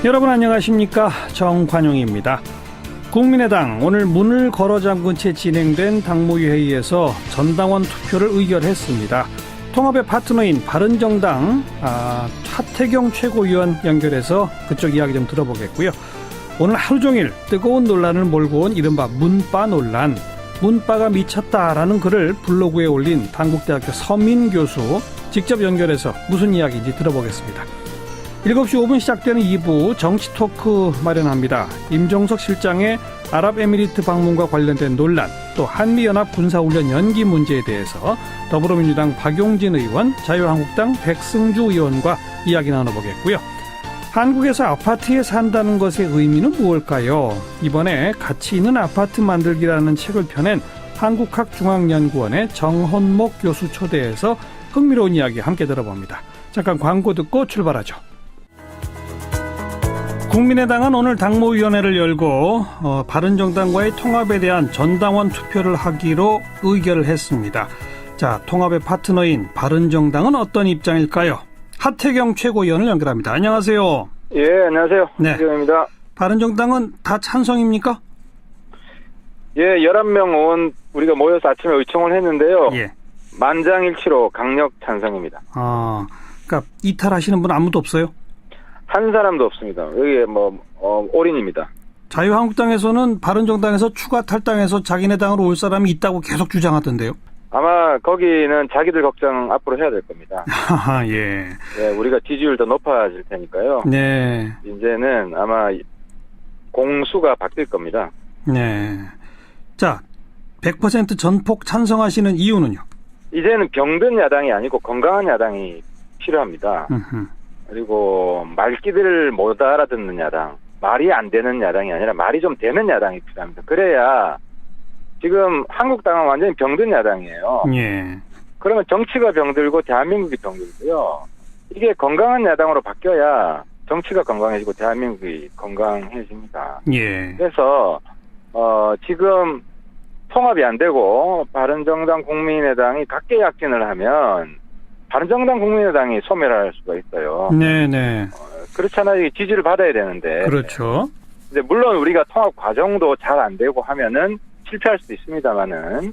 여러분 안녕하십니까? 정관용입니다. 국민의당 오늘 문을 걸어 잠근 채 진행된 당무위 회의에서 전당원 투표를 의결했습니다. 통합의 파트너인 바른정당 하태경 최고위원 연결해서 그쪽 이야기 좀 들어보겠고요. 오늘 하루 종일 뜨거운 논란을 몰고 온 이른바 문바 논란, 문바가 미쳤다라는 글을 블로그에 올린 단국대학교 서민 교수 직접 연결해서 무슨 이야기인지 들어보겠습니다. 7시 5분 시작되는 2부 정치 토크 마련합니다. 임종석 실장의 아랍에미리트 방문과 관련된 논란, 또 한미연합 군사훈련 연기 문제에 대해서 더불어민주당 박용진 의원, 자유한국당 백승주 의원과 이야기 나눠보겠고요. 한국에서 아파트에 산다는 것의 의미는 무엇일까요? 이번에 가치 있는 아파트 만들기라는 책을 펴낸 한국학중앙연구원의 정헌목 교수 초대해서 흥미로운 이야기 함께 들어봅니다. 잠깐 광고 듣고 출발하죠. 국민의당은 오늘 당무위원회를 열고 바른정당과의 통합에 대한 전당원 투표를 하기로 의결을 했습니다. 자, 통합의 파트너인 바른정당은 어떤 입장일까요? 하태경 최고위원을 연결합니다. 안녕하세요. 예, 안녕하세요. 네. 하태경입니다. 바른정당은 다 찬성입니까? 예, 11명 의원 우리가 모여서 아침에 의총을 했는데요. 예. 만장일치로 강력 찬성입니다. 그러니까 이탈하시는 분 아무도 없어요? 한 사람도 없습니다. 여기에 올인입니다. 자유한국당에서는 바른정당에서 추가 탈당해서 자기네 당으로 올 사람이 있다고 계속 주장하던데요. 아마 거기는 자기들 걱정 앞으로 해야 될 겁니다. 예. 예, 우리가 지지율 더 높아질 테니까요. 네. 이제는 아마 공수가 바뀔 겁니다. 네. 자, 100% 전폭 찬성하시는 이유는요? 이제는 병든 야당이 아니고 건강한 야당이 필요합니다. 그리고 말귀들을 못 알아듣는 야당, 말이 안 되는 야당이 아니라 말이 좀 되는 야당이 필요합니다. 그래야 지금 한국당은 완전히 병든 야당이에요. 예. 그러면 정치가 병들고 대한민국이 병들고요. 이게 건강한 야당으로 바뀌어야 정치가 건강해지고 대한민국이 건강해집니다. 예. 그래서 지금 통합이 안 되고 바른정당 국민의당이 각계약진을 하면 바른정당 국민의당이 소멸할 수가 있어요. 네네. 그렇잖아요. 이게 지지를 받아야 되는데. 그렇죠. 근데 물론 우리가 통합 과정도 잘 안 되고 하면은 실패할 수도 있습니다만은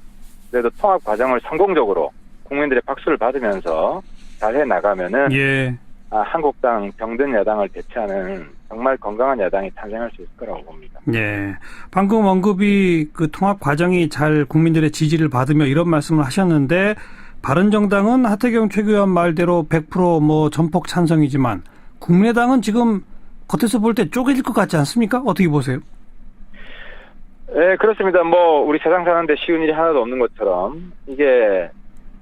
그래도 통합 과정을 성공적으로 국민들의 박수를 받으면서 잘 해 나가면은 예. 한국당 병든 야당을 대체하는 정말 건강한 야당이 탄생할 수 있을 거라고 봅니다. 예. 방금 언급이 그 통합 과정이 잘 국민들의 지지를 받으며 이런 말씀을 하셨는데 바른정당은 하태경 최고위원 말대로 100% 전폭 찬성이지만 국민의당은 지금 겉에서 볼 때 쪼개질 것 같지 않습니까? 어떻게 보세요? 네, 그렇습니다. 우리 세상 사는데 쉬운 일이 하나도 없는 것처럼 이게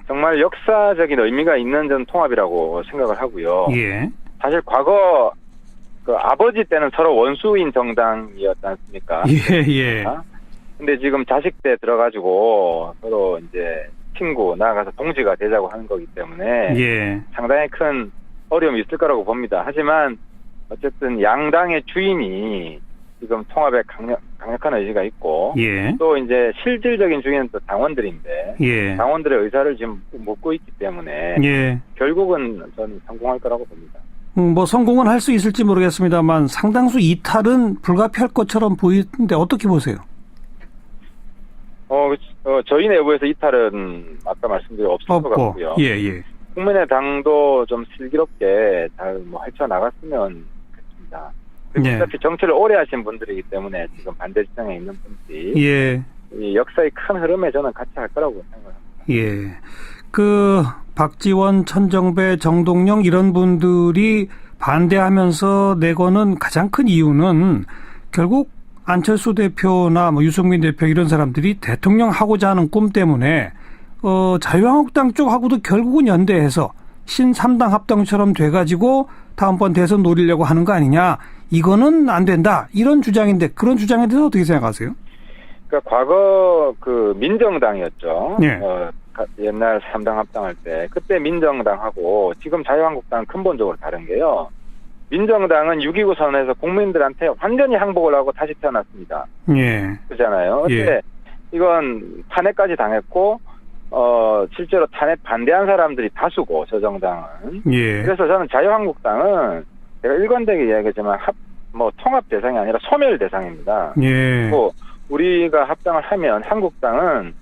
정말 역사적인 의미가 있는 전 통합이라고 생각을 하고요. 예. 사실 과거 그 아버지 때는 서로 원수인 정당이었지 않습니까? 예. 근데 지금 자식 때 들어가지고 서로 이제 친구 나아가서 동지가 되자고 하는 거기 때문에 예. 상당히 큰 어려움이 있을 거라고 봅니다. 하지만 어쨌든 양당의 주인이 지금 통합에 강력한 의지가 있고 예. 또 이제 실질적인 주인은 또 당원들인데 예. 당원들의 의사를 지금 묻고 있기 때문에 예. 결국은 저는 성공할 거라고 봅니다. 성공은 할 수 있을지 모르겠습니다만 상당수 이탈은 불가피할 것처럼 보이는데 어떻게 보세요? 저희 내부에서 이탈은 아까 말씀드린 없을 것 같고요. 예. 국민의당도 좀 슬기롭게 잘 헤쳐나갔으면 좋겠습니다. 어차피 정치를 오래 하신 분들이기 때문에 지금 반대 지상에 있는 분들이 예. 이 역사의 큰 흐름에 저는 같이 할 거라고 생각합니다. 예. 박지원, 천정배, 정동영 이런 분들이 반대하면서 내거는 가장 큰 이유는 결국 안철수 대표나 유승민 대표 이런 사람들이 대통령 하고자 하는 꿈 때문에 자유한국당 쪽하고도 결국은 연대해서 신3당 합당처럼 돼가지고 다음번 대선 노리려고 하는 거 아니냐. 이거는 안 된다. 이런 주장인데 그런 주장에 대해서 어떻게 생각하세요? 그러니까 과거 그 민정당이었죠. 네. 옛날 3당 합당할 때 그때 민정당하고 지금 자유한국당은 근본적으로 다른 게요. 민정당은 6.29 선언에서 국민들한테 완전히 항복을 하고 다시 태어났습니다. 예. 그렇잖아요. 근데 이건 탄핵까지 당했고 실제로 탄핵 반대한 사람들이 다수고 저 정당은. 예. 그래서 저는 자유한국당은 제가 일관되게 이야기하지만 뭐 통합 대상이 아니라 소멸 대상입니다. 예. 또 우리가 합당을 하면 한국당은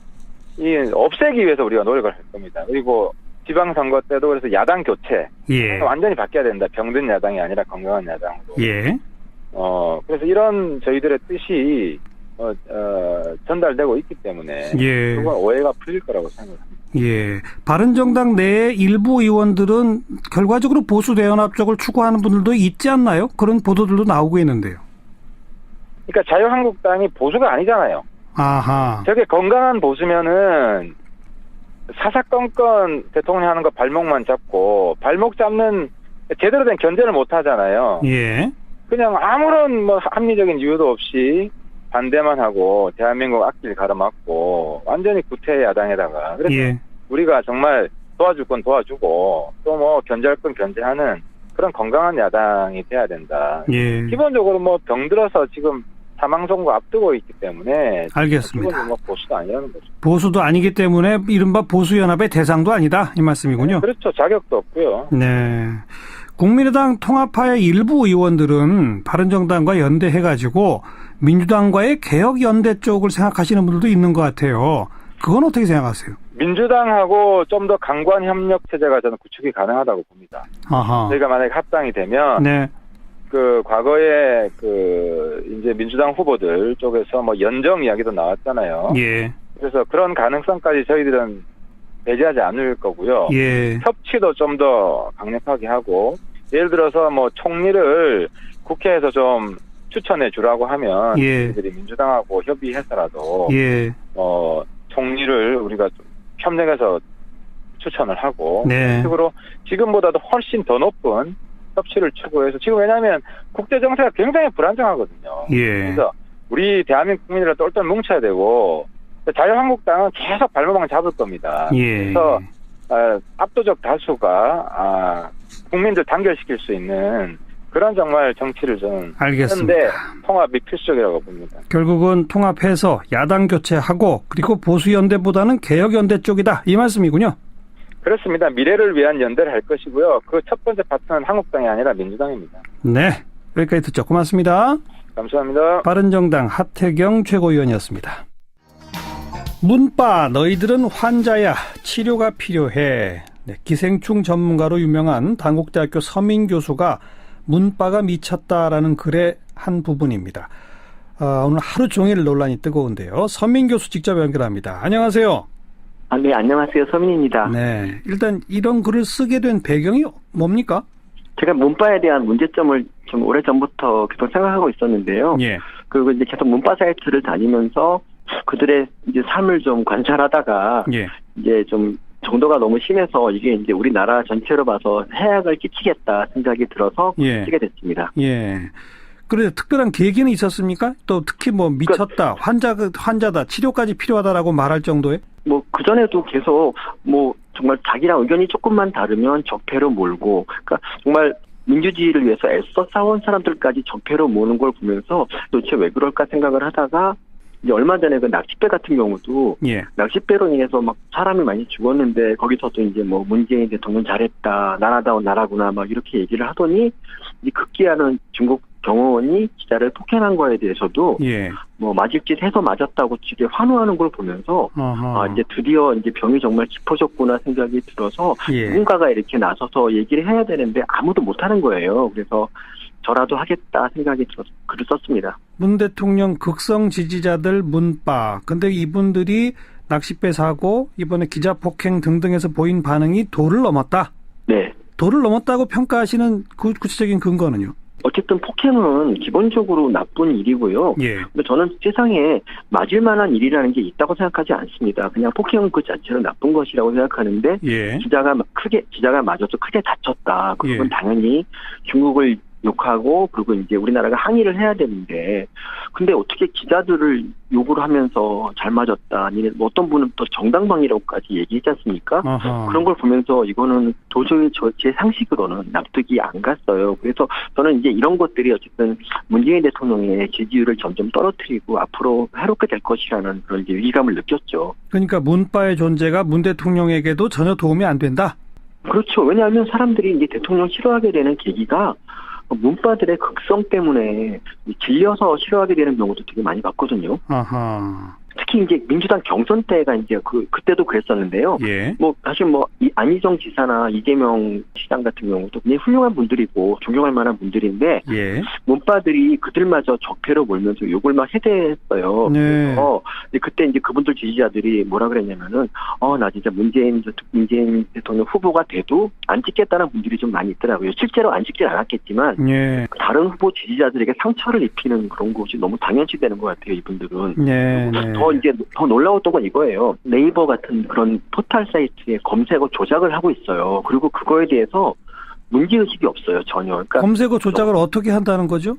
이 없애기 위해서 우리가 노력을 할 겁니다. 그리고 지방선거 때도 그래서 야당 교체 예. 완전히 바뀌어야 된다. 병든 야당이 아니라 건강한 야당으로. 예. 그래서 이런 저희들의 뜻이 전달되고 있기 때문에 예. 그건 오해가 풀릴 거라고 생각합니다. 예. 바른정당 내 일부 의원들은 결과적으로 보수 대연합 쪽을 추구하는 분들도 있지 않나요? 그런 보도들도 나오고 있는데요. 그러니까 자유한국당이 보수가 아니잖아요. 아하. 저게 건강한 보수면은 사사건건 대통령 하는 거 발목만 잡고 발목 잡는 제대로 된 견제를 못 하잖아요. 예. 그냥 아무런 뭐 합리적인 이유도 없이 반대만 하고 대한민국 앞길 가로막고 완전히 구태 야당에다가 그래서 예. 우리가 정말 도와줄 건 도와주고 또 뭐 견제할 건 견제하는 그런 건강한 야당이 돼야 된다. 예. 기본적으로 뭐 병들어서 지금 사망 선고 앞두고 있기 때문에 알겠습니다. 기본적으로 뭐 보수도 아니라는 거죠. 보수도 아니기 때문에 이른바 보수연합의 대상도 아니다 이 말씀이군요. 그렇죠. 자격도 없고요. 네. 국민의당 통합파의 일부 의원들은 바른정당과 연대해가지고 민주당과의 개혁연대 쪽을 생각하시는 분들도 있는 것 같아요. 그건 어떻게 생각하세요? 민주당하고 좀 더 강관 협력 체제가 저는 구축이 가능하다고 봅니다. 아하. 저희가 만약에 합당이 되면 네. 그 과거에 그 이제 민주당 후보들 쪽에서 뭐 연정 이야기도 나왔잖아요. 예. 그래서 그런 가능성까지 저희들은 배제하지 않을 거고요. 예. 협치도 좀 더 강력하게 하고 예를 들어서 뭐 총리를 국회에서 좀 추천해 주라고 하면 예. 저희들이 민주당하고 협의해서라도 예. 총리를 우리가 좀 협력해서 추천을 하고 네. 그런 식으로 지금보다도 훨씬 더 높은 협치를 추구해서 지금 왜냐하면 국제 정세가 굉장히 불안정하거든요. 예. 그래서 우리 대한민국 국민들을 똘똘 뭉쳐야 되고 자유한국당은 계속 발목만 잡을 겁니다. 예. 그래서 압도적 다수가 국민들 단결시킬 수 있는 그런 정말 정치를 저는 알겠습니다. 하는데 통합이 필수적이라고 봅니다. 결국은 통합해서 야당 교체하고 그리고 보수연대보다는 개혁연대 쪽이다 이 말씀이군요. 그렇습니다. 미래를 위한 연대를 할 것이고요. 그 첫 번째 파트는 한국당이 아니라 민주당입니다. 네. 여기까지 듣죠. 고맙습니다. 감사합니다. 바른정당 하태경 최고위원이었습니다. 문빠 너희들은 환자야 치료가 필요해. 네, 기생충 전문가로 유명한 단국대학교 서민 교수가 문빠가 미쳤다라는 글의 한 부분입니다. 오늘 하루 종일 논란이 뜨거운데요. 서민 교수 직접 연결합니다. 안녕하세요. 네, 안녕하세요. 서민입니다. 네, 일단 이런 글을 쓰게 된 배경이 뭡니까? 제가 문빠에 대한 문제점을 좀 오래전부터 계속 생각하고 있었는데요. 예. 그리고 이제 계속 문빠 사이트를 다니면서 그들의 이제 삶을 좀 관찰하다가 예. 이제 좀 정도가 너무 심해서 이게 이제 우리나라 전체로 봐서 해악을 끼치겠다 생각이 들어서 예. 쓰게 됐습니다. 예. 그런데 특별한 계기는 있었습니까? 또 특히 뭐 미쳤다, 환자다, 치료까지 필요하다라고 말할 정도에? 뭐 그전에도 계속 뭐 정말 자기랑 의견이 조금만 다르면 적폐로 몰고, 그러니까 정말 민주주의를 위해서 애써 싸운 사람들까지 적폐로 모는 걸 보면서 도대체 왜 그럴까 생각을 하다가 이제 얼마 전에 그 낚싯배 같은 경우도 예. 낚싯배로 인해서 막 사람이 많이 죽었는데 거기서도 이제 뭐 문재인 대통령 잘했다, 나라다운 나라구나 막 이렇게 얘기를 하더니 이 급기야는 중국 경호원이 기자를 폭행한 거에 대해서도 예. 뭐 맞을짓 해서 맞았다고 되게 환호하는 걸 보면서 이제 드디어 이제 병이 정말 깊어졌구나 생각이 들어서 예. 누군가가 이렇게 나서서 얘기를 해야 되는데 아무도 못하는 거예요. 그래서 저라도 하겠다 생각이 들어서 글을 썼습니다. 문 대통령 극성 지지자들 문빠. 근데 이분들이 낚싯배 사고 이번에 기자 폭행 등등에서 보인 반응이 도를 넘었다. 네. 도를 넘었다고 평가하시는 그 구체적인 근거는요? 어쨌든 폭행은 기본적으로 나쁜 일이고요. 예. 근데 저는 세상에 맞을 만한 일이라는 게 있다고 생각하지 않습니다. 그냥 폭행은 그 자체로 나쁜 것이라고 생각하는데 예. 기자가 맞아서 크게 다쳤다. 그건 예. 당연히 중국을 욕하고 그리고 이제 우리나라가 항의를 해야 되는데 근데 어떻게 기자들을 욕을 하면서 잘 맞았다 아니면 어떤 분은 또 정당방위라고까지 얘기했지 않습니까? 아하. 그런 걸 보면서 이거는 도저히 제 상식으로는 납득이 안 갔어요. 그래서 저는 이제 이런 것들이 어쨌든 문재인 대통령의 지지율을 점점 떨어뜨리고 앞으로 해롭게 될 것이라는 그런 이제 위기감을 느꼈죠. 그러니까 문빠의 존재가 문 대통령에게도 전혀 도움이 안 된다? 그렇죠. 왜냐하면 사람들이 이제 대통령 싫어하게 되는 계기가 문바들의 극성 때문에 질려서 싫어하게 되는 경우도 되게 많이 봤거든요. 아하. 특히 이제 민주당 경선 때가 이제 그때도 그랬었는데요. 예. 사실 이 안희정 지사나 이재명 시장 같은 경우도 굉장히 훌륭한 분들이고 존경할 만한 분들인데 예. 문바들이 그들마저 적폐로 몰면서 욕을 막 해대했어요. 네. 그래서 그때 이제 그분들 지지자들이 뭐라 그랬냐면은 나 진짜 문재인 대통령 후보가 돼도 안 찍겠다는 분들이 좀 많이 있더라고요. 실제로 안 찍진 않았겠지만 예. 다른 후보 지지자들에게 상처를 입히는 그런 것이 너무 당연시되는 것 같아요. 이분들은. 네. 더 놀라웠던 건 이거예요. 네이버 같은 그런 포털 사이트에 검색어 조작을 하고 있어요. 그리고 그거에 대해서 문제의식이 없어요, 전혀. 그러니까 검색어 조작을 어떻게 한다는 거죠?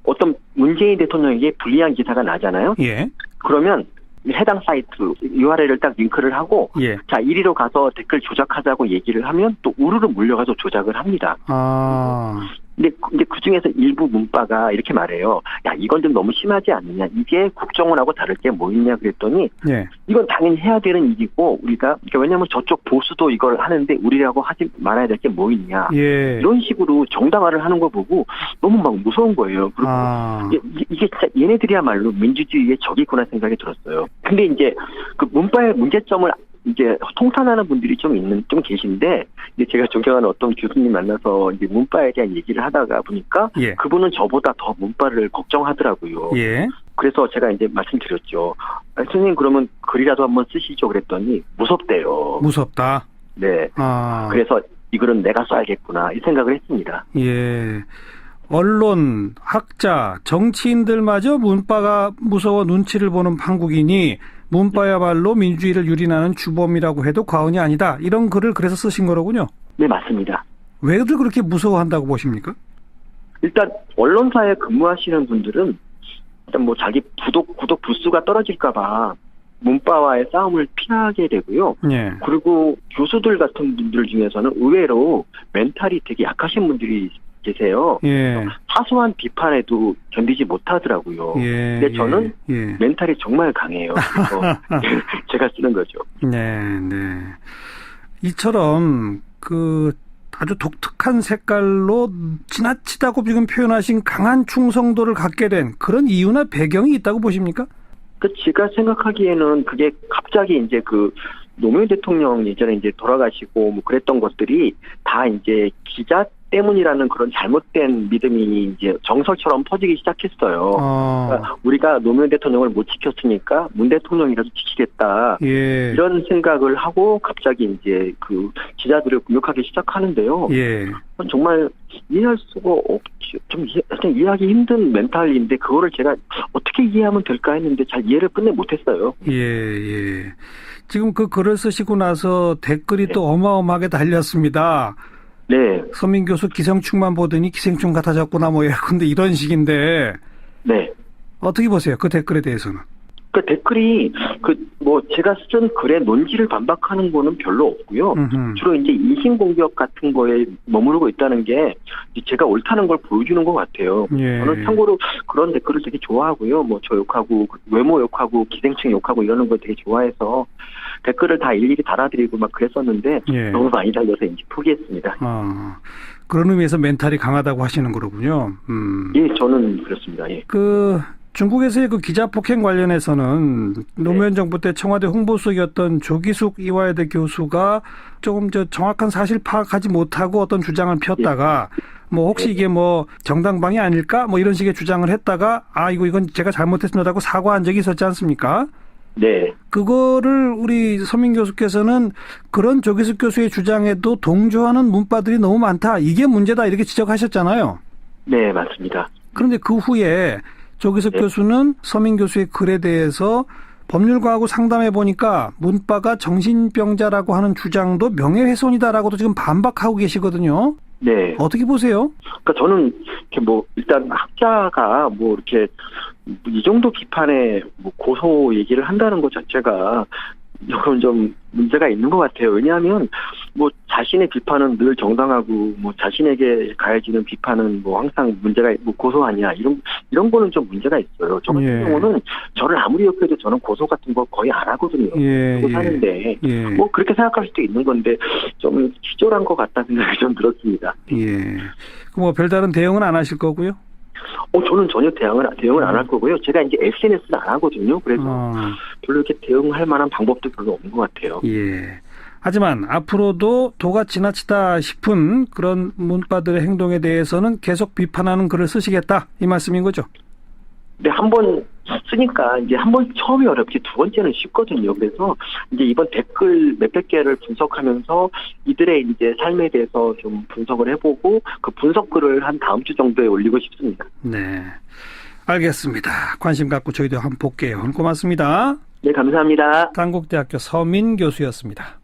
어떤 문재인 대통령에게 불리한 기사가 나잖아요. 예. 그러면 해당 사이트 URL을 딱 링크를 하고 예. 자, 이리로 가서 댓글 조작하자고 얘기를 하면 또 우르르 몰려가서 조작을 합니다. 아. 근데 그 중에서 일부 문바가 이렇게 말해요. 야, 이건 좀 너무 심하지 않느냐. 이게 국정원하고 다를 게 뭐 있냐 그랬더니 예. 이건 당연히 해야 되는 일이고 그러니까 왜냐하면 저쪽 보수도 이걸 하는데 우리라고 하지 말아야 될 게 뭐 있냐. 예. 이런 식으로 정당화를 하는 거 보고 너무 막 무서운 거예요. 그리고 이게 진짜 얘네들이야말로 민주주의의 적이구나 생각이 들었어요. 근데 이제 그 문바의 문제점을 이제 통탄하는 분들이 좀 계신데, 이제 제가 존경하는 어떤 교수님 만나서 이제 문바에 대한 얘기를 하다가 보니까, 예. 그분은 저보다 더 문바를 걱정하더라고요. 예. 그래서 제가 이제 말씀드렸죠. 선생님 그러면 글이라도 한번 쓰시죠 그랬더니 무섭대요. 무섭다. 네. 아. 그래서 이 글은 내가 써야겠구나 이 생각을 했습니다. 예. 언론, 학자, 정치인들마저 문바가 무서워 눈치를 보는 한국인이 문바야말로 민주주의를 유린하는 주범이라고 해도 과언이 아니다. 이런 글을 그래서 쓰신 거로군요. 네, 맞습니다. 왜들 그렇게 무서워한다고 보십니까? 일단 언론사에 근무하시는 분들은 일단 자기 구독 부수가 떨어질까봐 문바와의 싸움을 피하게 되고요. 예. 그리고 교수들 같은 분들 중에서는 의외로 멘탈이 되게 약하신 분들이 계세요. 예. 사소한 비판에도 견디지 못하더라고요. 예. 근데 저는 예. 멘탈이 정말 강해요. 그래서 제가 쓰는 거죠. 네, 네. 이처럼 아주 독특한 색깔로 지나치다고 지금 표현하신 강한 충성도를 갖게 된 그런 이유나 배경이 있다고 보십니까? 제가 생각하기에는 그게 갑자기 이제 노무현 대통령 예전에 이제 돌아가시고 그랬던 것들이 다 이제 기자 때문이라는 그런 잘못된 믿음이 이제 정설처럼 퍼지기 시작했어요. 그러니까 우리가 노무현 대통령을 못 지켰으니까 문 대통령이라도 지키겠다. 예. 이런 생각을 하고 갑자기 이제 기자들을 공격하기 시작하는데요. 예. 정말 이해할 수가 없죠. 좀 이해하기 힘든 멘탈인데 그거를 제가 어떻게 이해하면 될까 했는데 잘 이해를 끝내 못했어요. 예, 예. 지금 그 글을 쓰시고 나서 댓글이 또 어마어마하게 달렸습니다. 네. 서민 교수 기생충만 보더니 기생충 같아졌구나 근데 이런 식인데. 네. 어떻게 보세요? 그 댓글에 대해서는? 그 댓글이 제가 쓴 글의 논지를 반박하는 거는 별로 없고요. 주로 이제 인신공격 같은 거에 머무르고 있다는 게 제가 옳다는 걸 보여주는 것 같아요. 예. 저는 참고로 그런 댓글을 되게 좋아하고요. 저 욕하고 외모 욕하고 기생충 욕하고 이러는 걸 되게 좋아해서 댓글을 다 일일이 달아드리고 그랬었는데 예. 너무 많이 달려서 이제 포기했습니다. 그런 의미에서 멘탈이 강하다고 하시는 거로군요. 예, 저는 그렇습니다. 예. 중국에서의 기자 폭행 관련해서는 노무현 정부 때 청와대 홍보수석이었던 조기숙 이화여대 교수가 조금 정확한 사실 파악하지 못하고 어떤 주장을 폈다가 혹시 이게 정당방위 아닐까 이런 식의 주장을 했다가 이건 제가 잘못했습니다라고 사과한 적이 있었지 않습니까? 네. 그거를 우리 서민 교수께서는 그런 조기숙 교수의 주장에도 동조하는 문바들이 너무 많다. 이게 문제다 이렇게 지적하셨잖아요. 네, 맞습니다. 그런데 그 후에 조기숙 교수는 서민 교수의 글에 대해서 법률가하고 상담해 보니까 문바가 정신병자라고 하는 주장도 명예훼손이다라고도 지금 반박하고 계시거든요. 네. 어떻게 보세요? 그러니까 저는 이렇게 일단 학자가 이렇게 이 정도 비판에 고소 얘기를 한다는 것 자체가 조금 좀 문제가 있는 것 같아요. 왜냐하면 뭐 자신의 비판은 늘 정당하고 뭐 자신에게 가해지는 비판은 뭐 항상 문제가 뭐 고소하냐 이런 거는 좀 문제가 있어요. 저 같은 경우는 저를 아무리 욕해도 저는 고소 같은 거 거의 안 하거든요. 그러고 사는데 뭐 그렇게 생각할 수도 있는 건데 좀 치졸한 것 같다는 생각이 좀 들었습니다. 예. 뭐 별다른 대응은 안 하실 거고요? 저는 전혀 대응을 안 할 거고요. 제가 이제 SNS를 안 하거든요. 그래서 별로 이렇게 대응할 만한 방법도 별로 없는 것 같아요. 예. 하지만 앞으로도 도가 지나치다 싶은 그런 문바들의 행동에 대해서는 계속 비판하는 글을 쓰시겠다 이 말씀인 거죠? 네, 한 번 쓰니까 이제 한 번 처음이 어렵지 두 번째는 쉽거든요. 그래서 이제 이번 댓글 몇백 개를 분석하면서 이들의 이제 삶에 대해서 좀 분석을 해보고 그 분석글을 한 다음 주 정도에 올리고 싶습니다. 네, 알겠습니다. 관심 갖고 저희도 한번 볼게요. 고맙습니다. 네, 감사합니다. 단국대학교 서민 교수였습니다.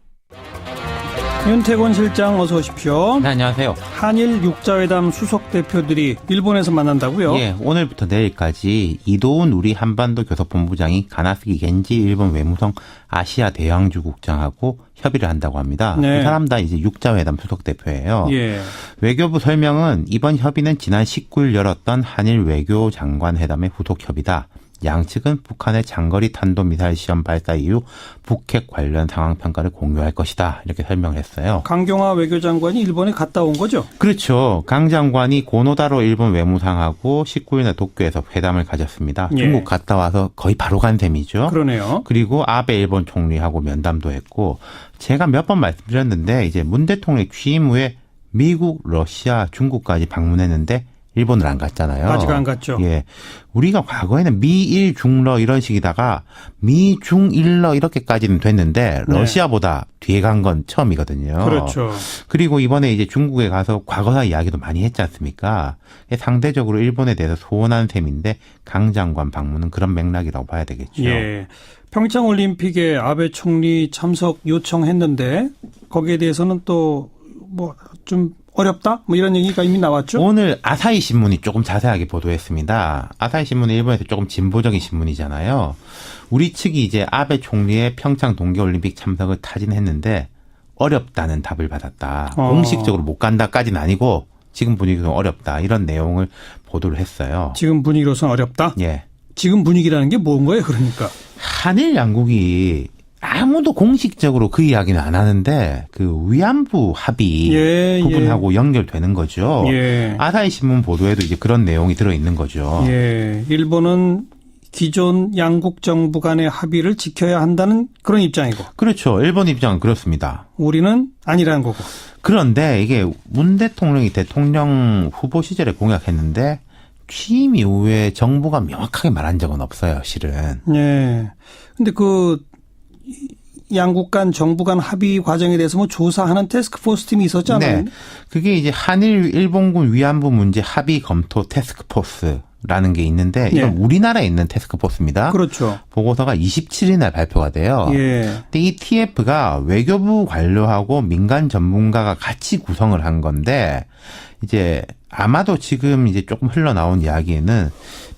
윤태곤 실장 어서 오십시오. 네, 안녕하세요. 한일 육자회담 수석 대표들이 일본에서 만난다고요? 예, 오늘부터 내일까지 이도훈 우리 한반도 교섭본부장이 가나스기 겐지 일본 외무성 아시아 대왕주 국장하고 협의를 한다고 합니다. 네. 그 사람 다 이제 육자회담 수석 대표예요. 예. 외교부 설명은 이번 협의는 지난 19일 열었던 한일 외교장관 회담의 후속 협의다. 양측은 북한의 장거리 탄도미사일 시험 발사 이후 북핵 관련 상황 평가를 공유할 것이다. 이렇게 설명을 했어요. 강경화 외교장관이 일본에 갔다 온 거죠? 그렇죠. 강 장관이 고노다로 일본 외무상하고 19일날 도쿄에서 회담을 가졌습니다. 예. 중국 갔다 와서 거의 바로 간 셈이죠. 그러네요. 그리고 아베 일본 총리하고 면담도 했고 제가 몇 번 말씀드렸는데 이제 문 대통령 취임 후에 미국, 러시아, 중국까지 방문했는데 일본을 안 갔잖아요. 아직 안 갔죠. 예. 우리가 과거에는 미일 중러 이런 식이다가 미중일러 이렇게까지는 됐는데 러시아보다 뒤에 간 건 처음이거든요. 그렇죠. 그리고 이번에 이제 중국에 가서 과거사 이야기도 많이 했지 않습니까? 상대적으로 일본에 대해서 소원한 셈인데 강 장관 방문은 그런 맥락이라고 봐야 되겠죠. 예. 평창 올림픽에 아베 총리 참석 요청했는데 거기에 대해서는 또 뭐 좀 어렵다? 뭐 이런 얘기가 이미 나왔죠? 오늘 아사히 신문이 조금 자세하게 보도했습니다. 아사히 신문은 일본에서 조금 진보적인 신문이잖아요. 우리 측이 이제 아베 총리의 평창 동계올림픽 참석을 타진했는데 어렵다는 답을 받았다. 공식적으로 못 간다까지는 아니고 지금 분위기는 어렵다. 이런 내용을 보도를 했어요. 지금 분위기로서는 어렵다? 예. 지금 분위기라는 게 뭔 거예요, 그러니까? 한일 양국이 아무도 공식적으로 그 이야기는 안 하는데 그 위안부 합의 부분하고 연결되는 거죠. 예. 아사히 신문 보도에도 이제 그런 내용이 들어 있는 거죠. 예. 일본은 기존 양국 정부 간의 합의를 지켜야 한다는 그런 입장이고. 그렇죠. 일본 입장은 그렇습니다. 우리는 아니라는 거고. 그런데 이게 문 대통령이 대통령 후보 시절에 공약했는데 취임 이후에 정부가 명확하게 말한 적은 없어요, 실은. 예. 근데 그 양국 간 정부 간 합의 과정에 대해서 뭐 조사하는 태스크포스 팀이 있었지 않나요? 네. 그게 이제 한일 일본군 위안부 문제 합의 검토 태스크포스라는 게 있는데 이건 우리나라에 있는 태스크포스입니다. 그렇죠. 보고서가 27일 날 발표가 돼요. 예. 근데 이 TF가 외교부 관료하고 민간 전문가가 같이 구성을 한 건데 이제 아마도 지금 이제 조금 흘러나온 이야기에는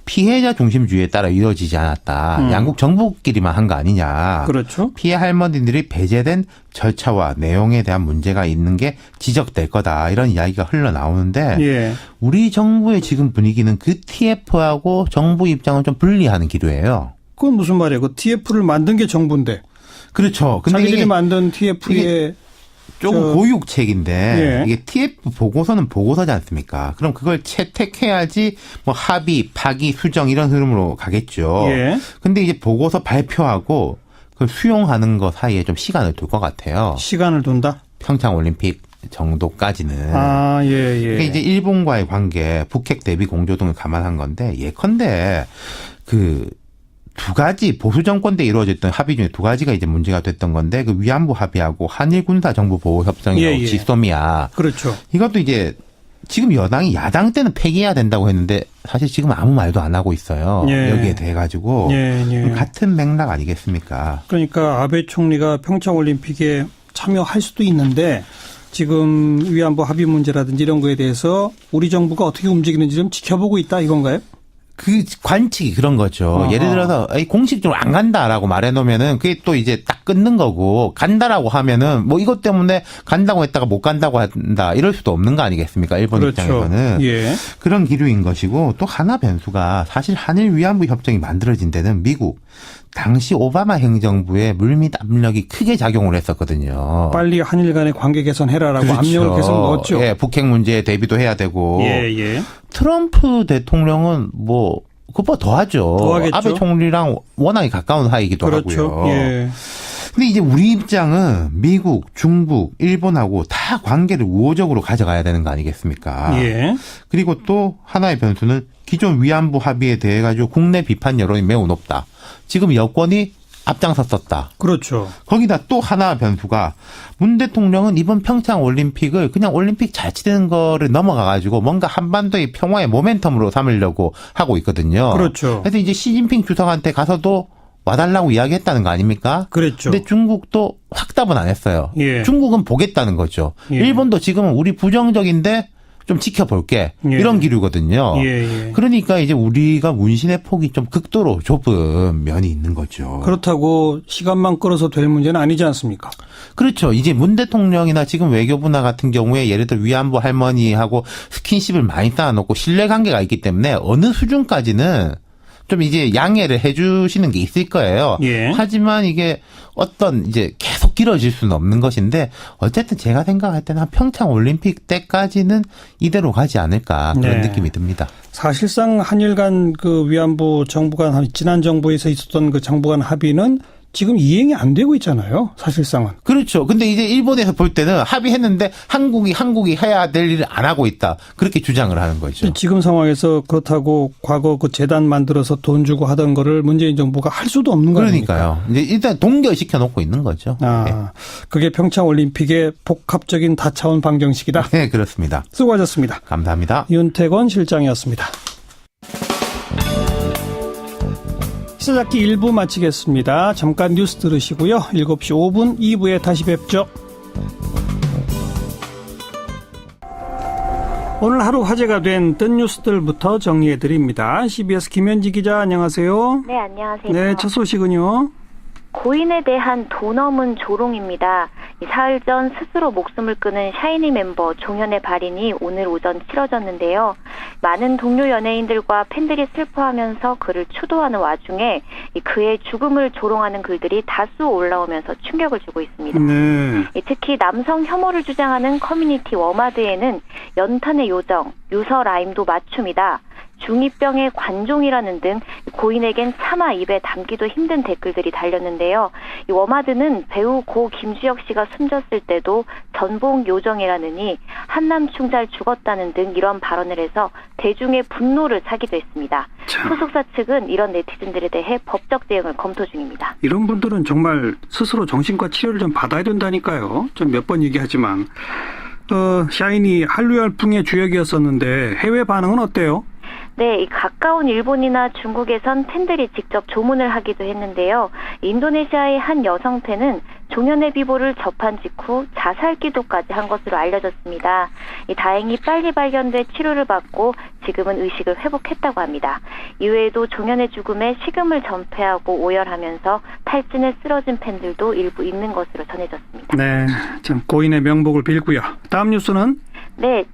피해자 중심주의에 따라 이루어지지 않았다. 양국 정부끼리만 한 거 아니냐. 그렇죠. 피해 할머니들이 배제된 절차와 내용에 대한 문제가 있는 게 지적될 거다. 이런 이야기가 흘러나오는데 예. 우리 정부의 지금 분위기는 그 TF하고 정부 입장을 좀 분리하는 기류예요. 그건 무슨 말이에요? 그 TF를 만든 게 정부인데. 그렇죠. 근데 자기들이 이게 만든 TF에 조금 고육책인데 이게 TF 보고서는 보고서지 않습니까? 그럼 그걸 채택해야지 뭐 합의, 파기, 수정 이런 흐름으로 가겠죠. 예. 근데 이제 보고서 발표하고 그걸 수용하는 거 사이에 좀 시간을 둘 것 같아요. 시간을 둔다? 평창 올림픽 정도까지는. 아, 예, 예. 그게 이제 일본과의 관계, 북핵 대비 공조 등을 감안한 건데 예컨대 그 두 가지 보수 정권 때 이루어졌던 합의 중에 두 가지가 이제 문제가 됐던 건데 그 위안부 합의하고 한일 군사 정부 보호 협정이라고 지소미아. 그렇죠. 이것도 이제 지금 여당이 야당 때는 폐기해야 된다고 했는데 사실 지금 아무 말도 안 하고 있어요. 여기에 대해 가지고 같은 맥락 아니겠습니까? 그러니까 아베 총리가 평창 올림픽에 참여할 수도 있는데 지금 위안부 합의 문제라든지 이런 거에 대해서 우리 정부가 어떻게 움직이는지 좀 지켜보고 있다 이건가요? 그 관측이 그런 거죠. 어허. 예를 들어서 공식적으로 안 간다라고 말해놓으면은 그게 또 이제 딱 끊는 거고, 간다라고 하면은 뭐 이것 때문에 간다고 했다가 못 간다고 한다 이럴 수도 없는 거 아니겠습니까? 일본 그렇죠. 입장에서는. 예. 그런 기류인 것이고, 또 하나 변수가 사실 한일 위안부 협정이 만들어진 데는 미국 당시 오바마 행정부의 물밑 압력이 크게 작용을 했었거든요. 빨리 한일 간의 관계 개선해라라고 그렇죠. 압력을 계속 넣었죠. 예, 북핵 문제에 대비도 해야 되고. 예. 트럼프 대통령은 뭐 그것보다 더 하죠. 더 하겠죠. 아베 총리랑 워낙에 가까운 사이이기도 그렇죠. 하고요. 예. 근데 이제 우리 입장은 미국, 중국, 일본하고 다 관계를 우호적으로 가져가야 되는 거 아니겠습니까? 예. 그리고 또 하나의 변수는 기존 위안부 합의에 대해 가지고 국내 비판 여론이 매우 높다. 지금 여권이 앞장섰었다. 그렇죠. 거기다 또 하나 변수가 문 대통령은 이번 평창 올림픽을 그냥 올림픽 잘 치는 거를 넘어가가지고 뭔가 한반도의 평화의 모멘텀으로 삼으려고 하고 있거든요. 그렇죠. 그래서 이제 시진핑 주석한테 가서도 와달라고 이야기했다는 거 아닙니까? 그랬죠. 근데 중국도 확답은 안 했어요. 예. 중국은 보겠다는 거죠. 예. 일본도 지금은 우리 부정적인데 좀 지켜볼게. 예. 이런 기류거든요. 예. 그러니까 이제 우리가 문신의 폭이 좀 극도로 좁은 면이 있는 거죠. 그렇다고 시간만 끌어서 될 문제는 아니지 않습니까? 그렇죠. 이제 문 대통령이나 지금 외교부나 같은 경우에 예를 들어 위안부 할머니하고 스킨십을 많이 쌓아놓고 신뢰관계가 있기 때문에 어느 수준까지는 좀 이제 양해를 해주시는 게 있을 거예요. 예. 하지만 이게 어떤 이제 계속 길어질 수는 없는 것인데 어쨌든 제가 생각할 때는 한 평창 올림픽 때까지는 이대로 가지 않을까 그런 네. 느낌이 듭니다. 사실상 한일 간 그 위안부 정부 간 지난 정부에서 있었던 그 정부 간 합의는 지금 이행이 안 되고 있잖아요. 사실상은. 그렇죠. 근데 이제 일본에서 볼 때는 합의했는데 한국이 해야 될 일을 안 하고 있다. 그렇게 주장을 하는 거죠. 지금 상황에서 그렇다고 과거 그 재단 만들어서 돈 주고 하던 거를 문재인 정부가 할 수도 없는 거예요. 그러니까요. 이제 일단 동결시켜 놓고 있는 거죠. 그게 평창 올림픽의 복합적인 다차원 방정식이다. 네, 그렇습니다. 수고하셨습니다. 감사합니다. 윤태권 실장이었습니다. 시사잡기 1부 마치겠습니다. 잠깐 뉴스 들으시고요. 7시 5분 2부에 다시 뵙죠. 오늘 하루 화제가 된 뜬 뉴스들부터 정리해드립니다. CBS 김현지 기자 안녕하세요. 네, 안녕하세요. 네, 첫 소식은요. 고인에 대한 돈 없는 조롱입니다. 사흘 전 스스로 목숨을 끊은 샤이니 멤버 종현의 발인이 오늘 오전 치러졌는데요. 많은 동료 연예인들과 팬들이 슬퍼하면서 그를 추도하는 와중에 그의 죽음을 조롱하는 글들이 다수 올라오면서 충격을 주고 있습니다. 네. 특히 남성 혐오를 주장하는 커뮤니티 워마드에는 연탄의 요정, 유서 라임도 맞춤이다. 중2병의 관종이라는 등 고인에겐 차마 입에 담기도 힘든 댓글들이 달렸는데요. 이 워마드는 배우 고 김주혁 씨가 숨졌을 때도 전봉 요정이라느니 한남 충잘 죽었다는 등 이런 발언을 해서 대중의 분노를 사기도 했습니다. 소속사 측은 이런 네티즌들에 대해 법적 대응을 검토 중입니다. 이런 분들은 정말 스스로 정신과 치료를 좀 받아야 된다니까요. 좀 몇 번 얘기하지만 샤이니 한류 열풍의 주역이었었는데 해외 반응은 어때요? 네, 이 가까운 일본이나 중국에선 팬들이 직접 조문을 하기도 했는데요. 인도네시아의 한 여성 팬은 종현의 비보를 접한 직후 자살 기도까지 한 것으로 알려졌습니다. 다행히 빨리 발견돼 치료를 받고 지금은 의식을 회복했다고 합니다. 이외에도 종현의 죽음에 식음을 전폐하고 오열하면서 탈진에 쓰러진 팬들도 일부 있는 것으로 전해졌습니다. 네, 참 고인의 명복을 빌고요. 다음 뉴스는? 네.